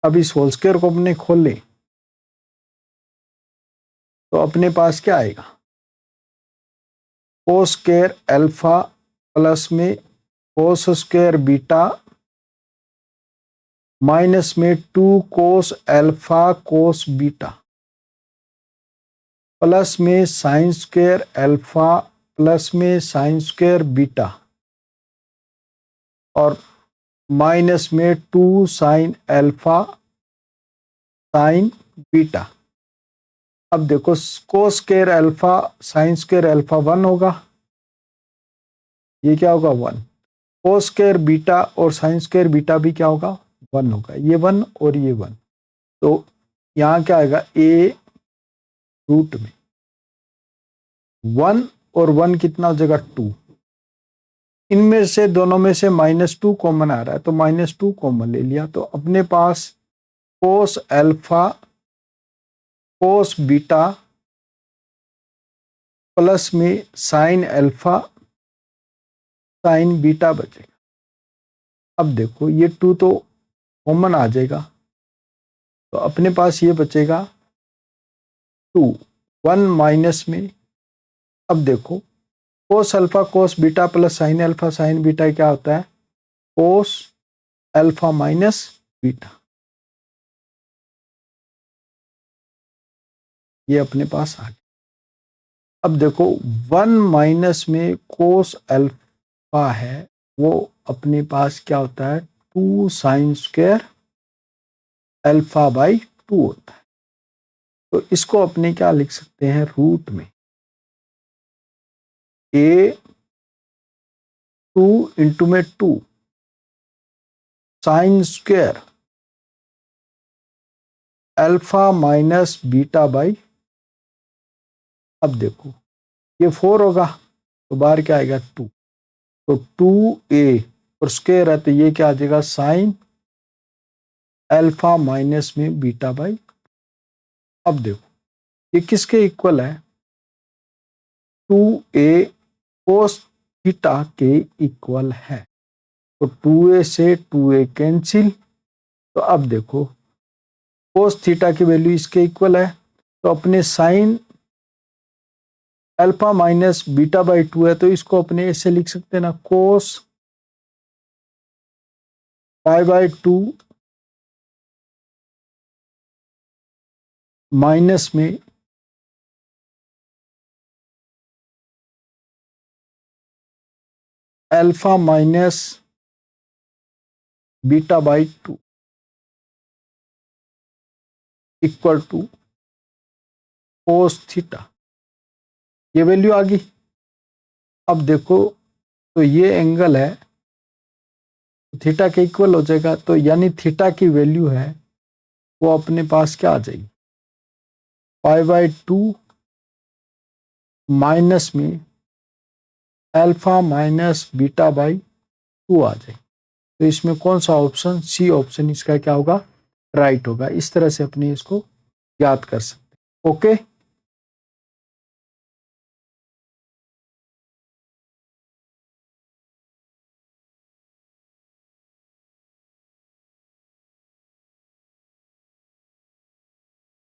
अब इस होल स्क्वायर को अपने खोल लें तो अपने पास क्या आएगा, कोस स्क्वायर अल्फा प्लस में कोस स्क्वायर बीटा माइनस में 2 कोस अल्फा कोस बीटा प्लस में साइन स्क्वायर अल्फा प्लस में साइन स्क्वायर बीटा और माइनस में 2 साइन अल्फा साइन बीटा। अब देखो cos square alpha sine square alpha 1 होगा, ये क्या होगा 1, कोस स्क्वायर बीटा और साइन स्क्वायर बीटा भी क्या होगा 1 होगा, ये 1 और ये 1। तो यहाँ क्या आएगा, a रूट में 1 और 1 कितना हो जाएगा 2, इनमें से दोनों में से -2 कॉमन आ रहा है तो -2 कॉमन ले लिया, तो अपने पास cos alpha cos beta plus में साइन अल्फा साइन बीटा बचेगा। अब देखो ये 2 तो कॉमन आ जाएगा तो अपने पास ये बचेगा 2, 1 माइनस में, अब देखो कोस alpha cos beta plus sign alpha sine beta क्या होता है, कोस अल्फा माइनस बीटा, ये अपने पास आ गया। अब देखो 1 माइनस में कोस अल्फा है वो अपने पास क्या होता है 2 साइन स्क्वायर अल्फा बाई 2 होता है, तो इसको अपने क्या लिख सकते हैं रूट में a 2 इंटू में 2 sine square alpha minus beta by, अब देखो ये 4 होगा तो बाहर क्या आएगा 2, तो 2a और स्क्वायर है तो ये क्या आ जाएगा साइन अल्फा माइनस में बीटा बाई। अब देखो ये किसके इक्वल है, 2a कोस थीटा के इक्वल है, तो 2a से 2a कैंसिल, तो अब देखो कोस थीटा की वैल्यू इसके इक्वल है तो अपने sine alpha minus beta by 2 है तो इसको अपने ऐसे लिख सकते हैं ना, कोस पाई बाई 2 माइनस में alpha minus beta by 2 equal to cos theta, ये वैल्यू आ गई। अब देखो तो ये एंगल है थीटा के इक्वल हो जाएगा, तो यानी थीटा की वैल्यू है वो अपने पास क्या आ जाएगी पाई बाई 2 माइनस में अल्फा माइनस बीटा बाई 2 आ जाएगी। तो इसमें कौन सा ऑप्शन, सी ऑप्शन इसका क्या होगा राइट होगा। इस तरह से अपने इसको याद कर सकते हैं। ओके।